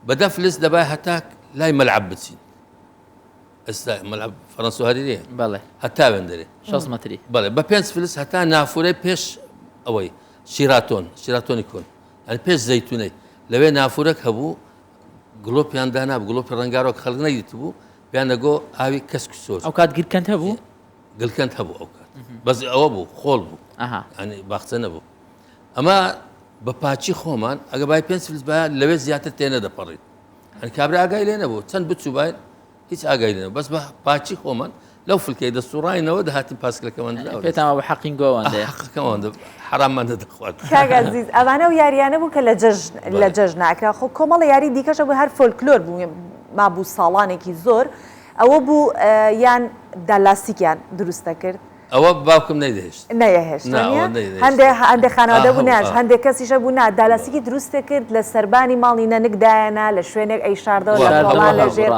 بە 10 فلس دەبای هەتا لای مەلعەب بچین ئێستا مەلعەب فەرەنسا و هەریرەیە بەڵێ هەتا وێندەرێ 6 مەتری بەڵێ بە 5 فلس هەتا نافورەی پێش ئەوەی شیراتۆنی کۆن ئەنی پێش زەیتونەی لەوێ نافورەک هەبوو گڵۆپیان دانا گڵۆپی ڕەنگارۆک خەڵک نەیدیت بوو پێیان دەگۆ ئاوی کەسک سۆز ئەو کات گیرکەند هەبوو گڵکەند هەبوو ئەو کات بەس ئەوە بوو خۆڵ بوو ینی باخچە نەبوو ئەمە بە پاچی خۆمان ئەگە بای 5 فلس بایە لەوێ زیاتر تێنە دەپەڕین ئەنی کابرا ئاگای لێ نەبوو چەند بچوو باین هیچ ئاگای لێنەوە بەس بە پاچی خۆمان لەو فلکەی دەسوڕاینەوە دەهاتین پاسکلەکەمان پێتان بە حەقین گۆوەندێ حەقەکەماندا حراممان دەخوات کاک عەزیز ئەوانە و یاریانە بوو کە لە جەژن ناکرا خۆ کۆمەڵە یاری دیکەشە بوو هەر فۆلکلۆر بوو مابوو ساڵانێکی زۆر ئەوە بوو یان دالاستیکیان دروستە کرد ئەوە باوکم نەیدەهێشت نەیەهێشت هەندێک خانەوادە بوو ناش هەندێک کەسیشە بوو نا دالاسیکی دروستە کرد لە سەربانی ماڵی نەنکدایەنە لە شوێنێک ئەی شاردەوە لە تۆڵان لە ژێر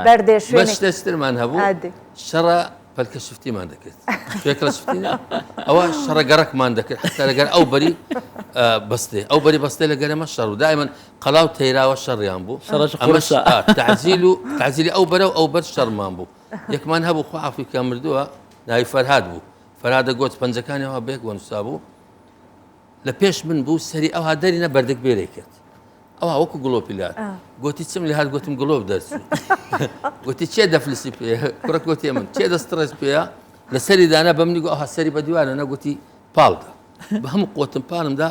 بەردێ شوێنێک شتێسترمان هەبوو شەڕە پەلکە شفتیمان دەکرد شوێک لە شفتینە ئەوە شەڕەگەڕکمان دەکرد حتا لەگەر ئەو بەری بەستێ ئەو بەری بەستێ لەگەرەمە شەڕ و دائیمەن قەڵاو تەیراوە شەڕیان بوو تعزیلی ئەو بەرە و ئەو بەر شەڕمان بوو یەکمان هەبوو خوا عەفویکە مردووە ناوی فەرهاد بوو فەرهادە گۆچ پەنجەکانیەوە بێک وەنووسا بوو لە پێش من بوو سەری ئەوها دەرینە بەردەک بێرێک کرد ئەوها وەکو گڵۆپی لات گوتی چم لێ هات گوتم گڵۆپ دەرچوو گوتی چێ دەفلسی پێ کوڕە گوتی من چێ دەستڕێز پێە لە سەری دانا بە منی گو ئەوها سەری بە دیوارە نەگوتی پاڵدا بە هەموو قوتم پانمدا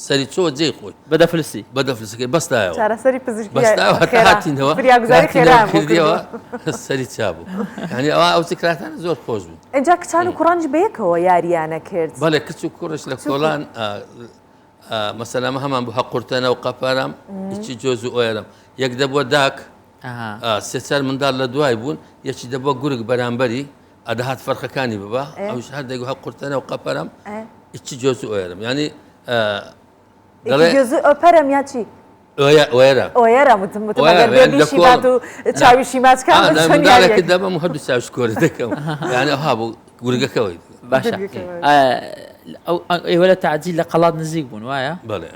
سەری چۆ جێی خۆی بەدەفلسەکەی بەستایەوە چارەسەری پزیشکی هاتینەوە کردیەوە سەری چابوو ینی ئەوە ئەو چکراتانە زۆر خۆش بوو اینجا کچان و کوڕانج بەیەکەوە یاریانە کرد بەڵێ کچ و کوڕش لە کۆڵان مەسەلامە هەمان بوو هەقورتەنە و قەپارام هیچی جۆز و ئۆیرم یەک دەبووە داک سێ منداڵ لە دوای بوون یەکی دەبووە گورگ بەرامبەری ئەدەهات فەرخەکانی ببا ئەوش هەر دەیگو هەقورتەنە و قەپارام هیچی جۆز و ئۆیرم ینی ئۆپەرم یا چی ئۆیەرە متمەگەر و چاوی شیماچکانێکی دەبم و هەردوو چاوش کۆرە دەکەم یعنی ئەوها بوو گورگەکەەوەی باشە ئێوە لە تعجیل لە قەڵات نزیک بوون وایە بەڵێ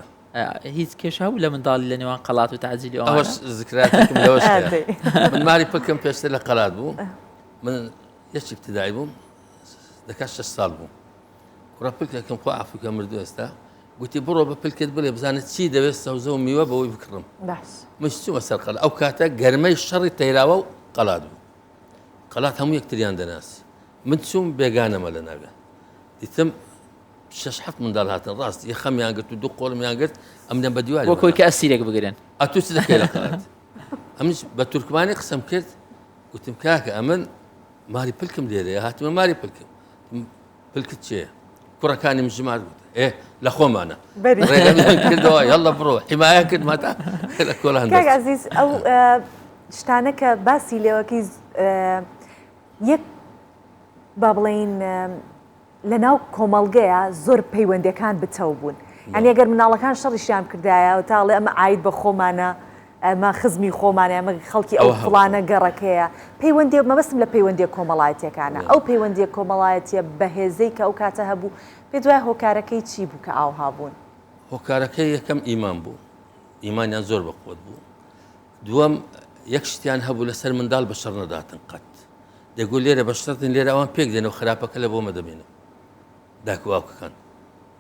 هیچ کێشە بوو لە منداڵی لە نێوان قەڵات و تعجیلی ئەوەش ذکراتێکم لەوەش من ماری پکەم پێشتر لە قەڵات بوو من یەکی ابتدایی بووم دەکات 6 ساڵ بووم کوڕە پلکێکم خوا عەفویکە مردووە ئێستا گوتی بڕۆ بە پلکت بڵێ بزانێت چی دەوێت سەوزە و میوە بەوەی بکڕم مش چوومە سەر قەڵات ئەو کاتە گەرمەی شەڕی تەیراوە و قەڵات بوو قەڵات هەموو یەکتریان دەناسی من چووم بێگانەمە لە ناوێ دیتم شش حفت منداڵ هاتن ڕاست یەخەمیان گرت و دوو قۆڵمیان گرت ئەمدەم بە دیواری وە کۆی کە ئەسیرێک بگرن ئەتووس دەکەی لە قەڵات ئەمش بە تورکمانی قسەم کرد وتم کاکە ئەمن ماری پلکم لێرەیە هاتمە ماری پلکم پلکت چێە کوڕەکانی مژمار گوت لە خۆمانە ڕێگەمیان کردەوە یەڵە بڕۆ حیمایە کردمەتە لە کۆڵان کاک عەزیز ئەو شتانە کە باسی لێوەکەی یەک با بڵێین لە ناو کۆمەڵگەیە زۆر پەیوەندیەکان بتەو بوون ئەنی ئەگەر مناڵەکان شەڕیشیان کردایە و تاڵێ ئەمە عاید بە خۆمانە ئەمە خزمی خۆمانە ئەمە خەڵکی ئەو فڵانە گەڕەکەیە پەیوەندی مەبەستم لە پەیوەندی کۆمەڵایەتیەکانە ئەو پەیوەندی کۆمەڵایەتیە بەهێزەی کە ئەو کاتە هەبوو پێ دوای هۆکارەکەی چی بوو کە ئاوها بوون هۆکارەکەی یەکەم ئیمان بوو ئیمانیان زۆر بەخۆت بوو دووەم یەک شتیان هەبوو لەسەر منداڵ بە شەڕ نەداتن قەت دەگوت لێرە بە شەرتن لێرە ئەوان پێک دێنەوە خراپەکە لە بۆمە دەبێنم داکواوکەکان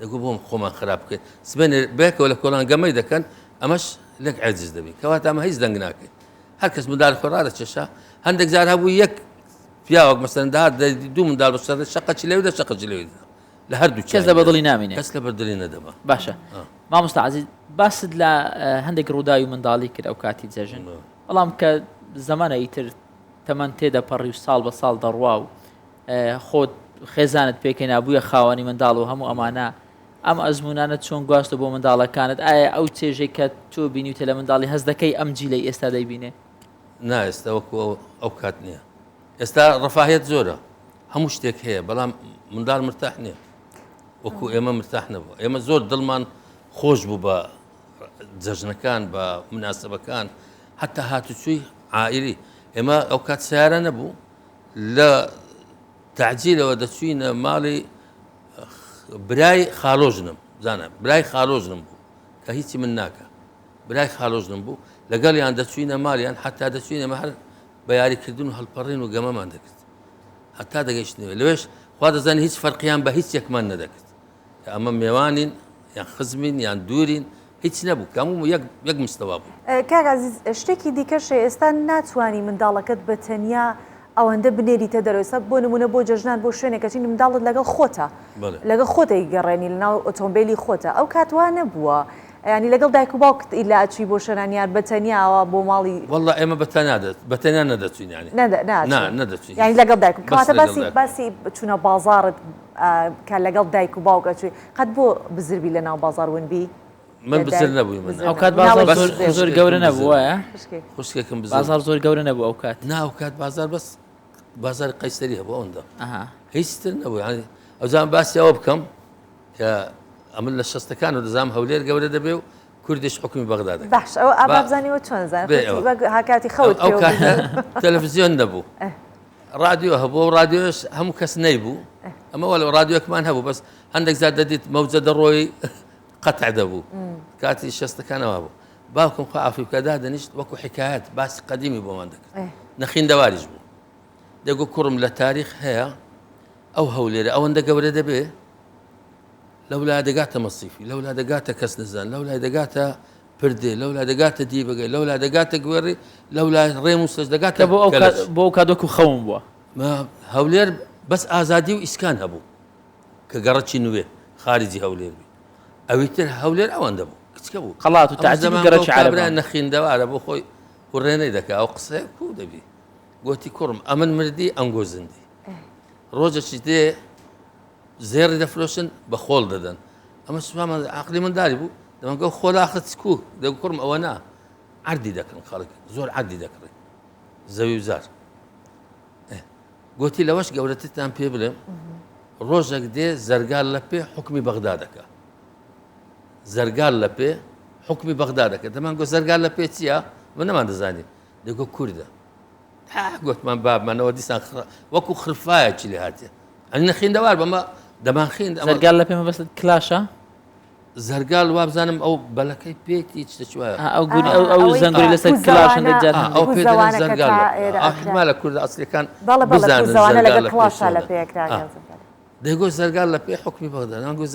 دەگو بۆم خۆمان خراپ بکەین سبێنێ بێکەوە لە کۆڵان گەمەی دەکەن ئەمەش لەک عاجز دەبێت کەواتە ئەمە هیچ دەنگ ناکەین هەر کەس منداڵ خۆ ڕادەچێشا هەندێک جار هەبوو یەک پیاوەک مەسەلەن داهات دوو منداڵ بە شەڕ شەقەچی لێودا شەقەچی لێودا لە هەردوو کەس لە بەدڵی نامێنێ کەس لە بەردڵی نەدەما باشە مامۆستا عەزیز باست لە هەندێک ڕووداوی منداڵی کرد ئەو کاتی جەژن بەڵام کە زەمانە ئیتر تەمەەن تێدەپەڕی و ساڵ بە ساڵ دەڕوا و خۆت خێزانت پێکەی نابووە خاوەنی منداڵ و هەموو ئەمانە ئەم ئەزمونانە چۆن گواستە بۆ منداڵەکانت ئایا ئەو چێژەی کە تۆ بینیتە لە منداڵی هەست دەکەی ئەم جیلەی ئێستا دەیبینێ نا ئێستا وەکو ئەو کات نییە ئێستا ڕەفاهێت زۆرە هەموو شتێک هەیە بەڵام منداڵ مرتاح نییە وەکو ئێمە مرتاح نەبوو ئێمە زۆر دڵمان خۆش بوو بە جەژنەکان بە مناسبەکان حتا هاتوچووی عائیلی ئێمە ئەو کات سیارە نەبوو لە تعجیلەوە دەچوینە ماڵی برای خاڵۆژنم زانە برای خاڵۆژنم بوو کە هیچی من ناکە برای خاڵۆژنم بوو لەگەڵیان دەچوینە ماڵیان حتا دەچوینەمە هەر بە یاریکردن و هەڵپەڕین و گەمەمان دەکرد هەتا دەگەیشتنەوە لەوێش خوا دەزانێت هیچ فەرقیان بە هیچ یەکمان نەدەکرد کە ئەمە میێوانین یان خزمین یان دوورین هیچ نەبوو کەموو یەک مستەوا بوو کاک عەزیز شتێکی دیکەشە ئێستا ناتوانی منداڵەکەت بە تەنیا ئەوەندە بنێریتە دەرەوەستا بۆ نمونە بۆ جەژنان بۆ شوێنێکەچی منداڵت لەگەڵ خۆتە لەگەڵ خۆتەی گەڕێنی لەناو ئۆتۆمبیلی خۆتە ئەو کاتوان نەبووە ینی لەگەڵ دایک و باوکت ئیلا ئەچوی بۆ شەرانیان بە تەنیاوە بۆ ماڵی وەڵڵا ئێمە بەتەنیا نەدەچوین ینی نەدەچوین ینی لەگەڵ دایک کەواتە باسی چوونە بازاڕت کە لەگەڵ دایک و باوک ئەچوی قەت بۆ بزربی لەناو بازار ونبی من بزر نەبووی من ئەو کات بازار زۆر گەورە نەبووە خوشکێکم بازار زۆر گەورە نەبوو ئەو کات نا ئەو کات بازار بەس بازار قەیسەری هەبوو ئەوەندە هیچتر نەبوو ینی ئەوزان باسی ئەوە بکەم کە ئەمن لە شەستەکان و دەزانم هەولێر گەورە دەبێ و کوردیش حکومی بەغدا دەکات باش ئەو ئابابزانیوە چۆن هاکاتی خەوت ئەو کاتە تەلەڤیزیۆن نەبوو رادیۆ هەبوو و رادیۆش هەموو کەس نەیبوو ئەمە وەڵ رادیۆکمان هەبوو بەس هەندێک زار دەدیت مەوجە دەڕۆی قەتع دەبوو کاتی شەستەکانەوە بوو باوکم خوا عەفوی بکە دادەنیشت وەکو حکایەت باسی قەدیمی بۆمان دەکرد نەخیندەواریش بوو دەگو کوڕم لە تاریخ هەیە ئەو هەولێرە ئەوەندە گەورە دەبێ لەولا دەگاتە مەسیفی لەولا دەگاتە کەس نزان لەولا دەگاتە پردێ لەولا دەگاتە دیبگەی لەولا دەگاتە گوێڕی لەولا ڕێم و سەج دەگاتە بۆ ئەو کادۆکو خەوم بووە هەولێر بەس ئازادی و ئیسکان هەبوو کە گەڕەکی نوێ خارجی هەولێر بی ئەویتر هەولێر ئەوەندە بوو کچکە بوو خەڵات و تعجیل گەڕەکی عەرەبان نەخیندەوارە بۆ خۆی ڕێنەی دەکا ئەو قسەیە کو دەبی گوتی کوڕم ئەمن مردی ئەنگۆ زندی ڕۆژێکی دێ زێڕی دەفرۆشن بە خۆڵ دەدەن ئەمە سوامە عەقلی منداری بوو دەمەگە خۆلاخت کو دەگو کوڕم ئەوە نا عەردی دەکەن خەڵک زۆر عەردی دەکڕێ زەوی و زار گوتی لەوەش گەورەترتان پێ بڵێم ڕۆژێک دێ زەرگال لە پێ حکمی بەغدا دەکا زەرگال لە پێ حکمی بەغدا دەکە دەمانگۆ زەرگال لە پێ چییە من نەمان دەزانین دەگۆ کووردە گوتمان بابمانەوە دیسان وەکو خرفایەکی لێ هاتێ ئەنی نەخیندەوار بەمە دەمان خوێند زەرگال لە پێمە بەست کلاشە زەرگال وابزانم ئەو بەلەکەی پێێتی چ دەچوایە ئەو زەنگری لەسەر کلاشن دەجات ئەو پێ زەرگال ئەحتمالە کوردە ئەسلەکان دەیگۆ زەرگال لە پێ حکمی بەغدا نانگۆ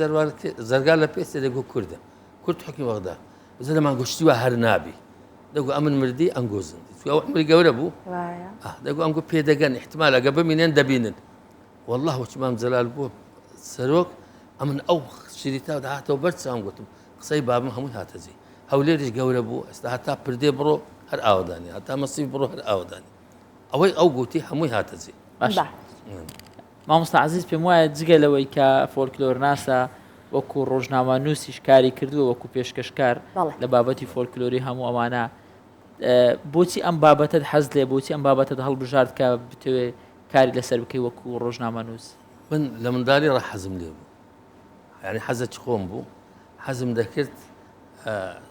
زەرگال لە پێ دەیگۆ کوردە کورد حکمی بەغدا زە دەمان گشتیوە هەر نابی دەگو ئەمن مردی ئەنگۆ زندی ئەو عمری گەورە بوو دەگو ئەنگۆ پێدەگەن احتمال ئەگە ببینێن دەبینن والله وەچمان جەلال بووە سەرۆک ئەمن ئەو شریتا داهاتەوە بەرچام گوتم قسەی بابم هەمووی هاتەجێ هەولێریش گەورە بوو ئێستا هەتا پردێ بڕۆ هەر ئاوادانی هەتا مەسیف بڕۆ هەر ئاوادانی ئەوەی ئەو گوتی هەمووی هاتەجێ باش مامۆستا عەزیز پێم وایە جگە لەوەی کە فۆلکلۆر ناسە وەکو ڕۆژنامە نووسیش کاری کردووە وەکو پێشکەشکار لە بابەتی فۆلکلۆری هەموو ئەوانە بۆچی ئەم بابەتت حەز لێ بۆچی ئەم بابەتت هەڵبژارد کە بتوێ کاری لەسەر بکەی وەکو ڕۆژنامە نووس من لە منداڵی ڕە حەزم لێ بوو یعنی حەزە چ خۆم بوو حەزم دەکرد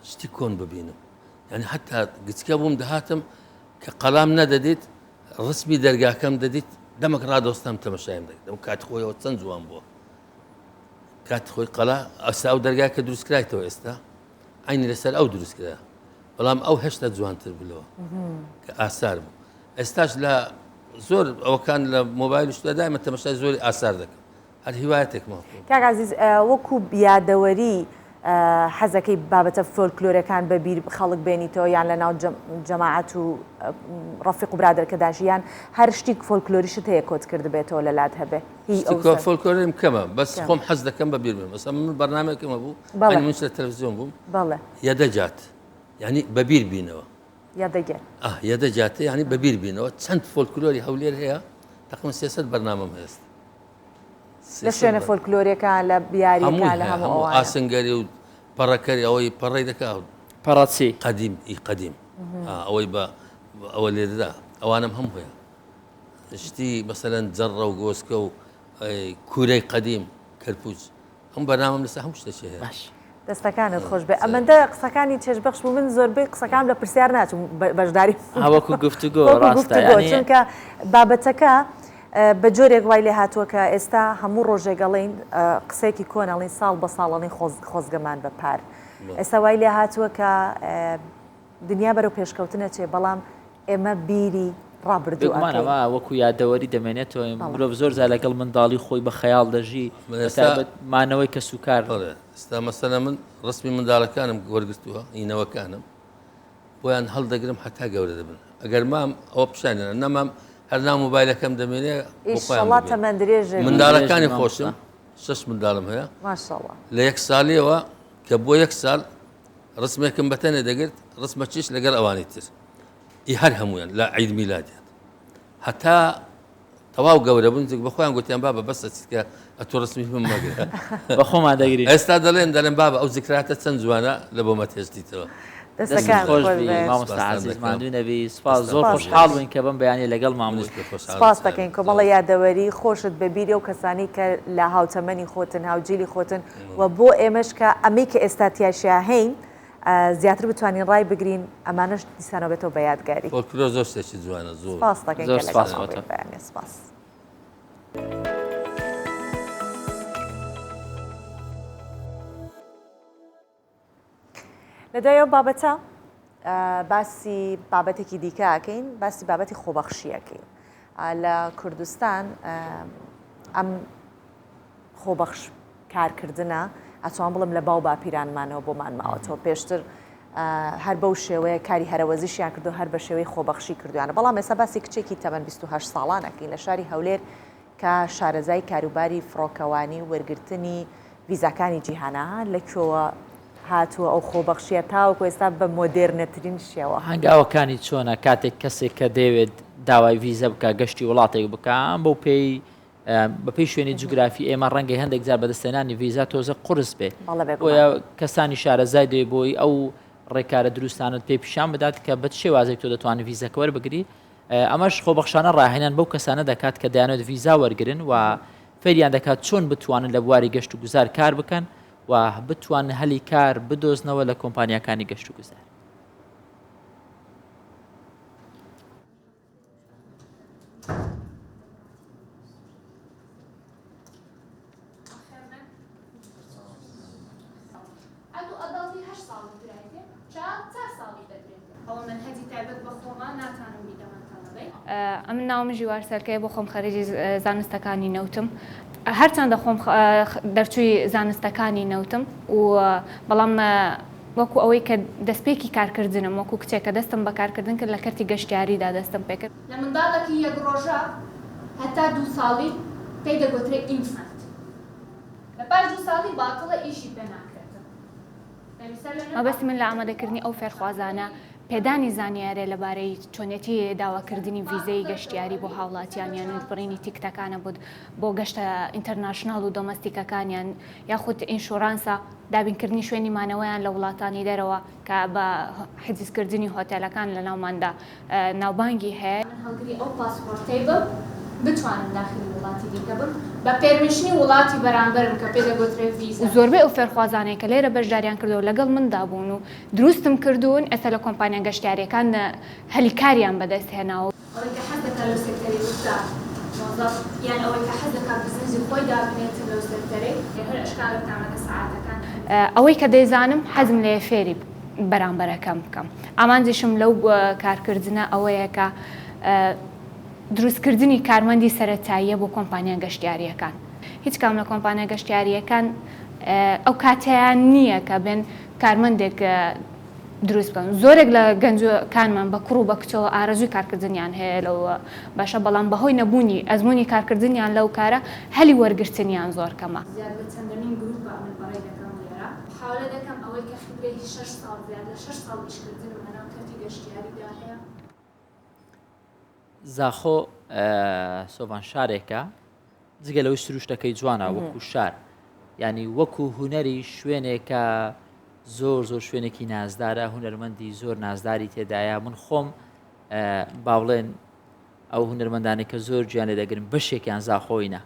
شتی کۆن ببینم یعنی حتا گچکە بووم دەهاتم کە قەڵام نەدەدیت ڕسمی دەرگاکەم دەدیت دەمەک ڕادۆستم تەمەشایم دەکرد ئەم کات خۆیەوە چەند جوان بووە کات خۆی قەڵا ئەستا ئەو دەرگاکە دروستکرایتەوە ئێستا عینی لەسەر ئەو دروستکرا بەڵام ئەو هێشتا جوانتر بلەوە کە ئاسار بوو ئێستاش لە زۆر ئەوەکان لە مۆبایل شتە دایمە تەمەشای زۆری ئاسار دەکەم هەر هیوایەتێکمە کاک عەزیز وەکو بیادەوەری حەزەکەی بابەتە فۆلکلۆرەکان بەبیر خەڵک بێنیتەوە یان لە ناو جەماعەت و ڕەفیق و برادەرکەداش یان هەر شتی فۆلکلۆریشت هەیە کۆت کرد بێتەوە لە لات هەبێ فۆلکلۆریم کەمە بەس خۆم حەز دەکەم بەبیر بێم مەسەڵەن من بەرنامەیەکەمە بوو من لە تەلەڤیزیۆن بووم بەڵێ یەدەجات یعنی بەبیر بینەوە یادەگەر یەدەجاتێ ینی بەبیر بینەوە چەند فۆلکلۆری هەولێر هەیە تقریباً 300 بەرنامەم هەست لە شوێنە فۆلکلۆریەکان لە بیاریەکان لە هەموو ئاسنگەری و پەڕەکەری ئەوەی پەڕی دەکات پەڕەچی قدیم قدیم ئەوەی بە ئەوە لێدەدا ئەوانم هەم هەیە شتی مەسەلەن جەڕە و گۆسکە و کوورەی قدیم کەرپوچ ئەم بەرنامەم لەسەر هەموو شتێکی هەیە دەستەکانت خۆش بێ ئەمەندە قسەکانی چێژبەخش بوو من زۆربەی قسەکان لە پرسیار ناچوم بەشداری هەوەکو گفتوگۆ ڕاستە چونکە بابەتەکە بە جۆرێک وای لێ هاتووە کە ئێستا هەموو ڕۆژێگەڵین قسێکی کۆنەڵین ساڵ بە ساڵەڵین خۆزگەمان بە پار ئێستا وای لێ هاتووە کە دنیا بەرەو پێشکەوتنە چێ بەڵام ئێمە بیری ڕابردوومانەوە وەکو یادەوەری دەمێنێتەوە مرۆڤ زۆر زار لەگەڵ منداڵی خۆی بە خەیاڵ دەژی مانەوەی کە سوکار ئێستا مەسەلە من ڕسمی منداڵەکانم وەرگرتووە ئینەوەکانم بۆیان هەڵدەگرم هەتا گەورە دەبن ئەگەر مام ئەوە پیشانێنە نەمام هەر ناو مۆبایلەکەم دەمێنێ منداڵەکانی خۆشم 6 منداڵم هەیە لە 1 ساڵیەوە کە بۆ 1 ساڵ ڕسمێکم بەتەنێ دەگرت ڕسمە چیش لەگەڵ ئەوانی تر هەر هەمویان لە عید میلادیان هەتا تەواو گەورە بوون بەخۆیان گوتیان بابە بەسە چیتکە ئەتۆ ڕسمی من مەگرە بە خۆمان دەگری ئێستا دەڵێن بابە ئەو زیکراتە چەند جوانە لە بۆ مەتێشتیتەوە مامۆستا عەزیز ماندوو نەبی سپاس زۆر خۆشحاڵ بووین کە بەم بەیانی لەگەڵ مامۆست سپاس دەکەین کۆمەڵە یادەوەری خۆشت بەبیری و کەسانی کە لە هاوتەمەنی خۆتن هاوجیلی خۆتن و بۆ ئێمەش کە ئەمەی کە ئێستا تیاشیا هەین زیاتر بتوانین ڕای بگرین ئەمانش دیسانەوە بێتەوە بە یادگاری فۆلکلۆر زۆر شتێکی جوانە زۆر سپاس دەکەین سپاس لە دوای ئەو بابەتە باسی بابەتێکی دیکە ئەکەین باسی بابەتی خۆبەخشیەکەین لە کوردستان ئەم خۆبەخش کارکردنە ئەتوان بڵم لە باو باپیرانمانەوە بۆمان ماوەتەوە پێشتر هەر بەو شێوەیە کاری هەرەوەزیشیان کردو هەر بە شێوەی خۆبەخشی کردویانە بەڵام ئێستا باسی کچێکی تەمەن 28 ساڵانەکەین لە شاری هەولێر کە شارەزای کاروباری فڕۆکەوانی وەرگرتنی ڤیزاکانی جیهانە لەکوێوە هاتووە ئەو خۆبەخشیە تاوەکو ئێستا بە مۆدێرنەترین شێوە هەنگاوەکانی چۆنە کاتێک کەسێک کە دەوێت داوای ڤیزە بکە گەشتی وڵاتێک بکەم بەو پێی بەپی شوێنی جوگرافی ئێمە ڕەنگەی هەندێک جار بەدەستێنانی ڤیزا تۆزە قورس بێ بۆیە کەسانی شارەزای دێ بۆی ئەو ڕێکارە دروستانت پێی پیشان بدات کە بە شێوازێک تۆ دەتوانێت ڤیزەکە وەربگری ئەمەش خۆبەخشانە ڕاهێنان بەو کەسانە دەکات کە دەیانێت ڤیزا وەرگرن و فێریان دەکات چۆن بتوانن لە بواری گەشت و گوزار کار بکەن و بتوان هەلی کار بدۆزنەوە لە کۆمپانیەکانی گەشت و گوزار. ئەم ناوم ژیوار سەرکەیە بۆ خۆم خەریجی زانستەکانی نەوتم هەرچەندە خۆم دەرچووی زانستەکانی نەوتم و بەڵام وەکو ئەوەی کە دەستپێکی کارکردنم وەکو کچێکە دەستم بە کارکردن کرد لە کەرتی گەشتیاریدا دەستم پێکرد لە منداڵێکی یەک ڕۆژە هەتا 2 ساڵی پێی دەگوترێت ئینفانت لە 5 ساڵی باتڵە ئیشی پێ ناکرێتە. مەبەستی من لە ئامادەکردنی ئەو فێرخوازانە پێدانی زانیارێ لەبارەی چۆنێتی داواکردنی ڤیزەی گەشتیاری بۆ هاوڵاتیان یان بڕینی تیکتەکانە بۆ گەشتە ئینتەرناشناڵ و دۆمەستیکەکانیان یاخود ئینشورانسە دابینکردنی شوێنی مانەوەیان لە وڵاتانی دەرەوە کە بە حجزکردنی هۆتێلەکان لە ناوماندا ناوبانگی هەیە. هەڵگری ئەو پاسپۆرتەی بتوانم داخلی وڵاتی دیکە بم بە پێرمیشنی وڵاتی بەرامبەرم کە پێ دەگوترێت ڤیزە. زۆربەی ئەو فێرخوازانەی کە لێرە بەشداریان کردەوە لەگەڵ مندا بوون و دروستم کردوون ئێستا لە کۆمپانیا گەشتیاریەکان هەلیکاریان بەدەست هێناوە. ئەوەی کە حەز دەکات لەو سێکتەری وتا مۆزەف یان ئەوەی کە حەز دەکات بزنسی خۆی دابنێت لەو سێکتەرێ هەر ئەشکالێک تامەکە سەعاتەکان. ئەوەی کە دەیزانم حەزم لێ فێری بەرامبەرەکەم بکەم. ئامانجیشم لەو کارکردنە ئەوەیە کە دروستکردنی کارمەندی سەرەتاییە بۆ کۆمپانیا گەشتیاریەکان. هیچ کام لە کۆمپانیا گەشتیاریەکان ئەو کاتیان نییە کە بن کارمەندێک دروست بکەن. زۆرێک لە گەنجەکانمان بە کوڕ و بە کچەوە ئارەزووی کارکردنیان هەیە لەو باشە بەڵام بەهۆی نەبوونی ئەزمموی کارکردنیان لەو کارە هەلی وەرگرتنیان زۆر کەمە. زیاد بە چەندەمین گروپە من بەڕێ دەکەم لێرە حاولە دەکەم ئەوەی کە خبرەی 6 ساڵ زیاد لە 6 ساڵ ئیشکردنم لەناو کەرتی گەشتیاریدا هەیە. زاخۆ سۆڤان شارێکە جگە لەوەی سروشتەکەی جوانە وەکو شار ینی وەکو هوەری شوێنێکە زۆر شوێنێکی نازدارە هوەرمەندی زۆر نازداری تێدایە من خۆم باوڵێن ئەو هوەرمەندانێک کە زۆر گیان لێ دەگرن بەشێکیان زاخۆینە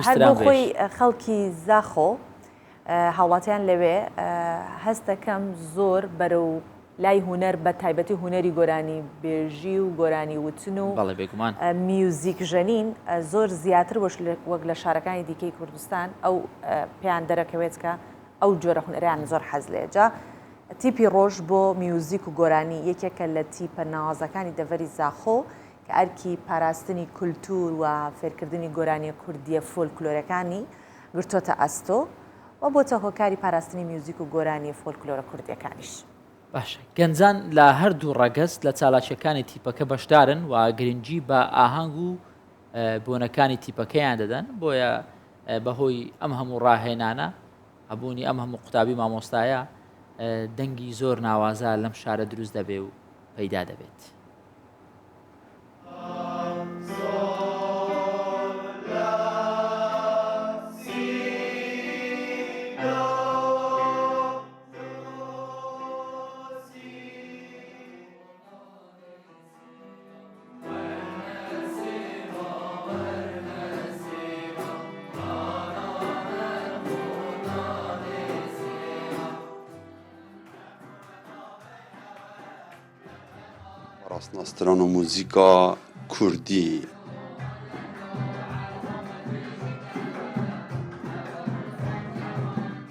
هەر بۆ خۆی خەڵکی زاخۆ هاوڵاتیان لەوێ هەست دەکەم زۆر بەرەو لای هوەر بە تایبەتی هوەری گۆرانی بێژی و گۆرانی وتن و میوزیک ژەنین زۆر زیاتر وەک لە شارەکانی دیکەی کوردستان ئەو پێیان دەرەکەوێت کە ئەو جۆرە هوەریان زۆر حەز لێجا تیپی ڕۆژ بۆ میوزیک و گۆرانی یەکێکە لە تیپە ناوازەکانی دەڤەری زاخۆ کە ئەرکی پاراستنی کولتور و فێرکردنی گۆرانی کوردیە فۆلکلۆرەکانی گرتۆتە ئەستۆ و بۆتە هۆکاری پاراستنی میوزیک و گۆرانی فۆلکلۆرە کوردیەکانیش. باشە گەنجان لە هەردوو ڕەگەست لە چالاکیەکانی تیپەکە بەشدارن و گرنگی بە ئاهەنگ و بۆنەکانی تیپەکەیان دەدەن بۆیە بەهۆی ئەم هەموو ڕاهێنانە هەبوونی ئەم هەموو قوتابی مامۆستایە دەنگی زۆر ناوازە لەم شارە دروست دەبێ و پەیدا دەبێت. ڕاستناستران و موزیکا کوردی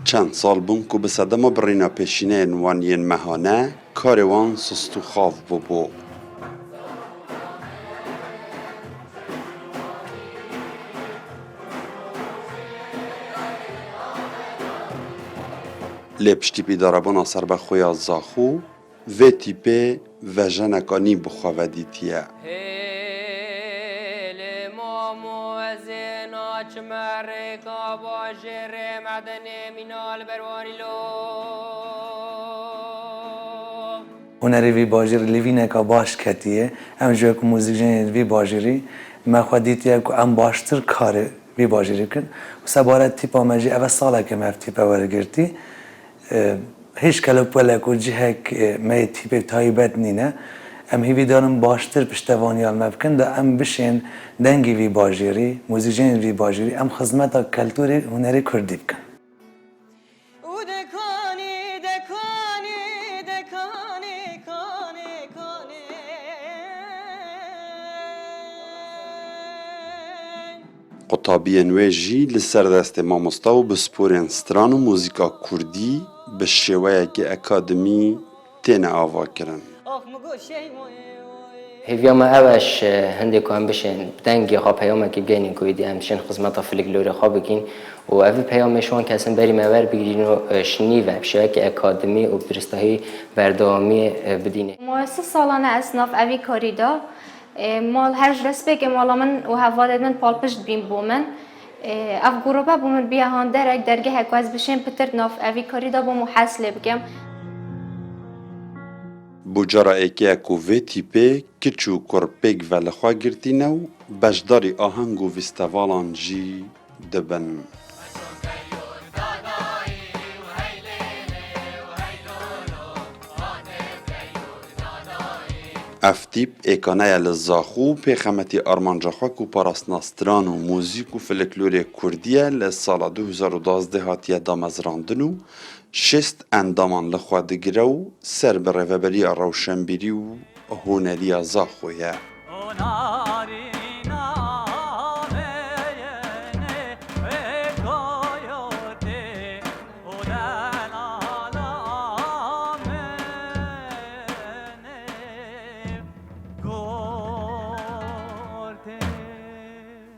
چەند ساڵ بوون و بە سەدەمە بڕینە پێشینەیە وانیان مەهانە کارێوان سست و خاف بوو. لێ پشتی پیدارەبوونا سەربەخۆیە زاخۆ vê tîpê vejenekanî bixwe dîtiye. Hunerê vî bajêr li vîneka baş ketiye em ji ku mûzîkjenê vî bajêrî me xwe dîtiye ku em baştir karê vî bajêrî bikin û sebare tîpa me jî ev saleke me ev tîpe wergirtî هیچ کلوپولک و جهک می تیپ تایبت نینه ام هیوی دارم باشتر پشتوانیال مبکن دا ام بشین دنگی وی باجیری موزیجین وی باجیری ام خدمت کلتوری هنری کردی بکن. قطابیان ویجی لسر دست ماموستا و بسپورین ستران و موزیکا کردی به شێوەیەکی ئەکادمی تێنە ئاواکردن. هێڤیامە ئەوەش هەندێک ئەم بشێن دەنگی خوا پەیامێکی بگەینین کویدی ئەم بشێن خزمەتە فلکلۆرە خوا بکەین و ئەڤی پەیامێشوان کەسن بەری مەوەر بگرین و شنیڤە بشێوەیەکی ئەکادمی و درستەهی بەردەوامی بدینێ. مؤسسە ساڵانە ئەسناف ئەوی کاریدا مال هەر دەست بێکێ ماڵە من و هەڤادێت من پاڵپشت بین بۆ من اف گروبا بومن بیا هان درک درگه هکواز بشین پتر ناف اوی کاری دا بومو حاصله بکم بوجارایەکەیەک و vê tîpê kiç û korpêk velixwe girtîne û beşdarî aheng û fîstevalan jî dibin. Ev tîp êkaneya li Zaxû pêxemetê armancaxwek û parastina stran û mûzîk û folklorê Kurdî ye li sala 2012 hatiye damezrandin û şêst endaman li xwe digire û ser bi rêveberiya rewşenbîrî û huneriya Zaxû ye.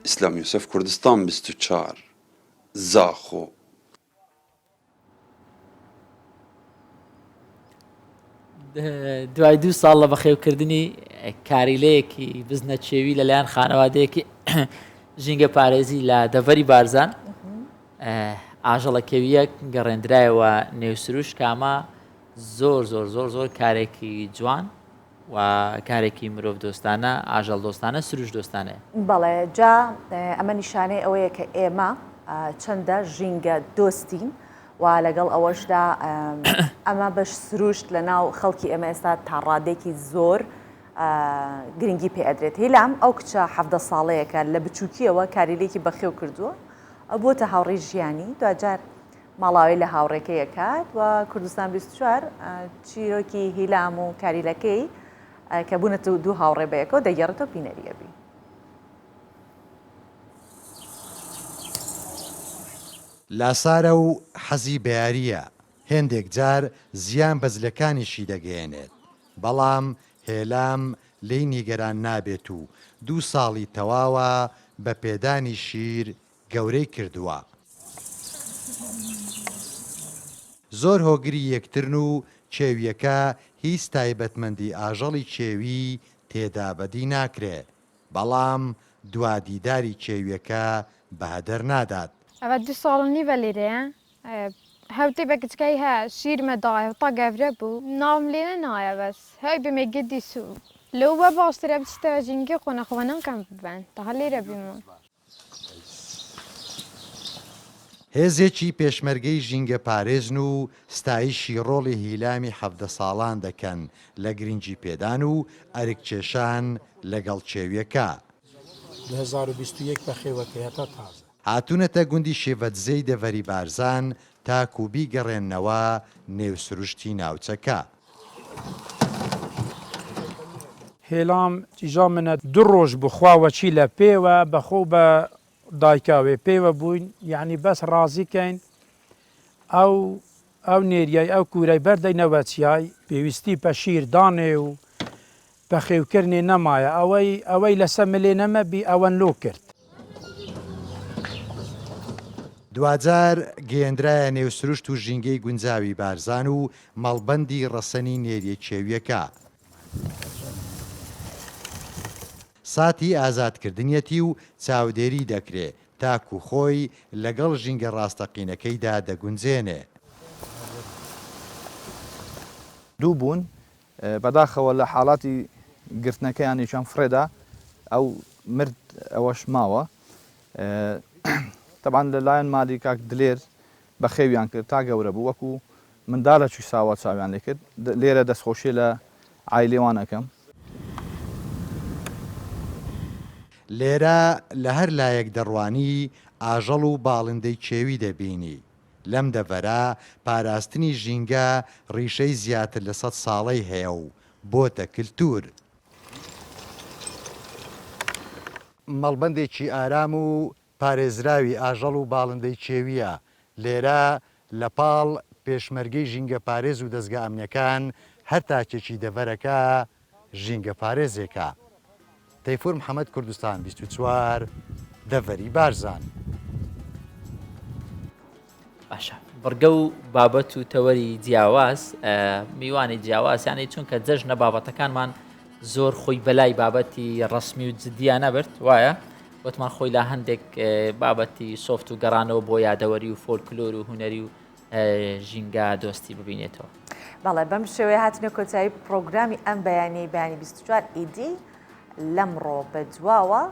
İslam Yusuf Kurdistan 24 Zaxû. دوای 2 ساڵ لە بەخێوکردنی کاریلەیەکی بزنە چێوی لەلایەن خانەوادەیەکی ژینگە پارێزی لە دەڤەری بارزان ئاژەڵەکەویەک گەڕێنرایەوە نێوسروش کامە زۆر کارێکی جوان و کارێکی مرۆڤ دۆستانە ئاژەڵ دۆستانە سروش دۆستانەیە. بەڵێ جا ئەمە نیشانەی ئەوەیە کە ئێمە چەندە ژینگە دۆستین و لەگەڵ ئەوەشدا ئەمە بەش سروشت لە ناو خەڵکی ئێمە ئێستا تا ڕادێکی زۆر گرنگی پێ ئەدرێت. هیلام ئەو کچە 17 ساڵەیەکە لە بچووکیەوە کاریلێکی بەخێو کردووە بۆتە هاوڕێی ژیانی دوجار ماڵاوی لە هاوڕێکەیە کات و کوردستان 24 چیرۆکی هیلام و کاریلەکەی کە بوونەتە دوو هاوڕێ بەیەکەوە دەگەڕێتەوە پینەریەبی. لاسارە و حەزی بەیاریە هێندێک جار زیان بەزلەکانیشی دەگەێنێت بەڵام هێلام لی نیگەران نابێت و 2 ساڵی تەواوە بە پێدانی شیر گەورەی کردووە. زۆر هۆگری یەکترن و چێویەکە هیچ تایبەتمەندی ئاژەڵی چێوی تێدا بەدی ناکرێت بەڵام دوادیداری چێویەکە بەهەدەر نادات. ئەوە 2 ساڵنی بەلێرەیە هەوتێ بە کچکەی هەیە شیرمە داە تا گەورە بوو ناوم لێنە نایە بەس هەی بمێ گدی سوو لەو بە باشترە بچتەوە ژینگە خۆنەخۆنەکەم ببەن تا هەلێرە بیمون. هێزێکی پێشمەرگەی ژینگە پارێزن و ستایشی ڕۆڵی هیلامی 17 ساڵان دەکەن لە گرنگی پێدان و ئەرککێشان لەگەڵ چێویەکە. 2021 بەخێوەکە هەتا تازە. هاتوونەتە گوندی شێڤەتزەی دەڤەری بارزان تا کوبی گەڕێننەوە نێوسروشتی ناوچەکە. هێلام تیژا منە 2 ڕۆژ بخواوەچی لە پێوە بەخۆ بە دایکاوێ پێوە بووین یعنی بەس ڕازیکەین ئەو نێریای ئەو کوورەی بەردەینەوە چیای پێویستی پەشیر دانێ و بەخێوکردنی نەمایە ئەوەی لەسە ملێ نەمەبی ئەوەن لۆ کرد. دوجار گەیەندرایە نێوسروشت و ژینگەی گونجاوی بارزان و مەڵبەندی ڕەسەنی نێریە چێویەکە. ساتی ئازادکردنیەتی و چاودێری دەکرێت تاکو خۆی لەگەڵ ژینگە ڕاستەقینەکەیدا دەگونجێنێ. دوو بوون بەداخەوە لە حاڵاتی گرتنەکەیانیشان فرێدا ئەو مرد ئەوەش ماوە طبعاً لەلایەن مالی کاک دلێر بە خێویان کرد تا گەورە بوو وەکو منداڵە چوی ساوە چاویان لێ کرد لێرە دەستخۆشی لە عایلێوانەکەم. لێرە لە هەر لایەک دەڕوانی ئاژەڵ و باڵندەی چێوی دەبینی. لەم دەڤەرە پاراستنی ژینگە ڕیشەی زیاتر لە 100 ساڵەی هەیە و بۆتە کلتور. مەڵبەندێکی ئارام و پارێزراوی ئاژەڵ و باڵندەی چێویە لێرە لە پاڵ پێشمەرگەی ژینگە پارێز و دەستگا ئەمنیەکان هەر تاکێکی دەڤەرەکە ژینگە پارێزێکە. تەیفور محەممەد کوردستان 24 دەڤەری بارزان. باشە بڕگە و بابەت و تەوەری جیاواز میوانی جیاوازیانی چونکە جەژنە بابەتەکانمان زۆر خۆی بەلای بابەتی ڕسمی و جدیان نەبرد وایە وتمان خۆی لا هەندێک بابەتی سۆفت و گەڕانەوە بۆ یادەوەری و فۆلکلۆر و هوەری و ژینگە دۆستی ببینێتەوە. بەڵێ بەم شێوەیە هاتنە کۆتایی پرۆگرامی ئەم بەیانی بەیانی 24 ئیدی لەمڕۆ بەدواوە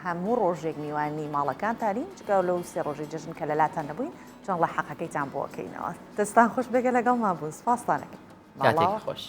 هەموو ڕۆژێک میوانی ماڵەکانتانی جگە لەو سێ ڕۆژی جژن کە لەلاتان نەبووین چۆن لە حەقەکەیتان بۆکەینەوە. دەستان خۆش بێگە لەگەڵ ما بوون سپاستانەکەم. کاتێکی خۆش.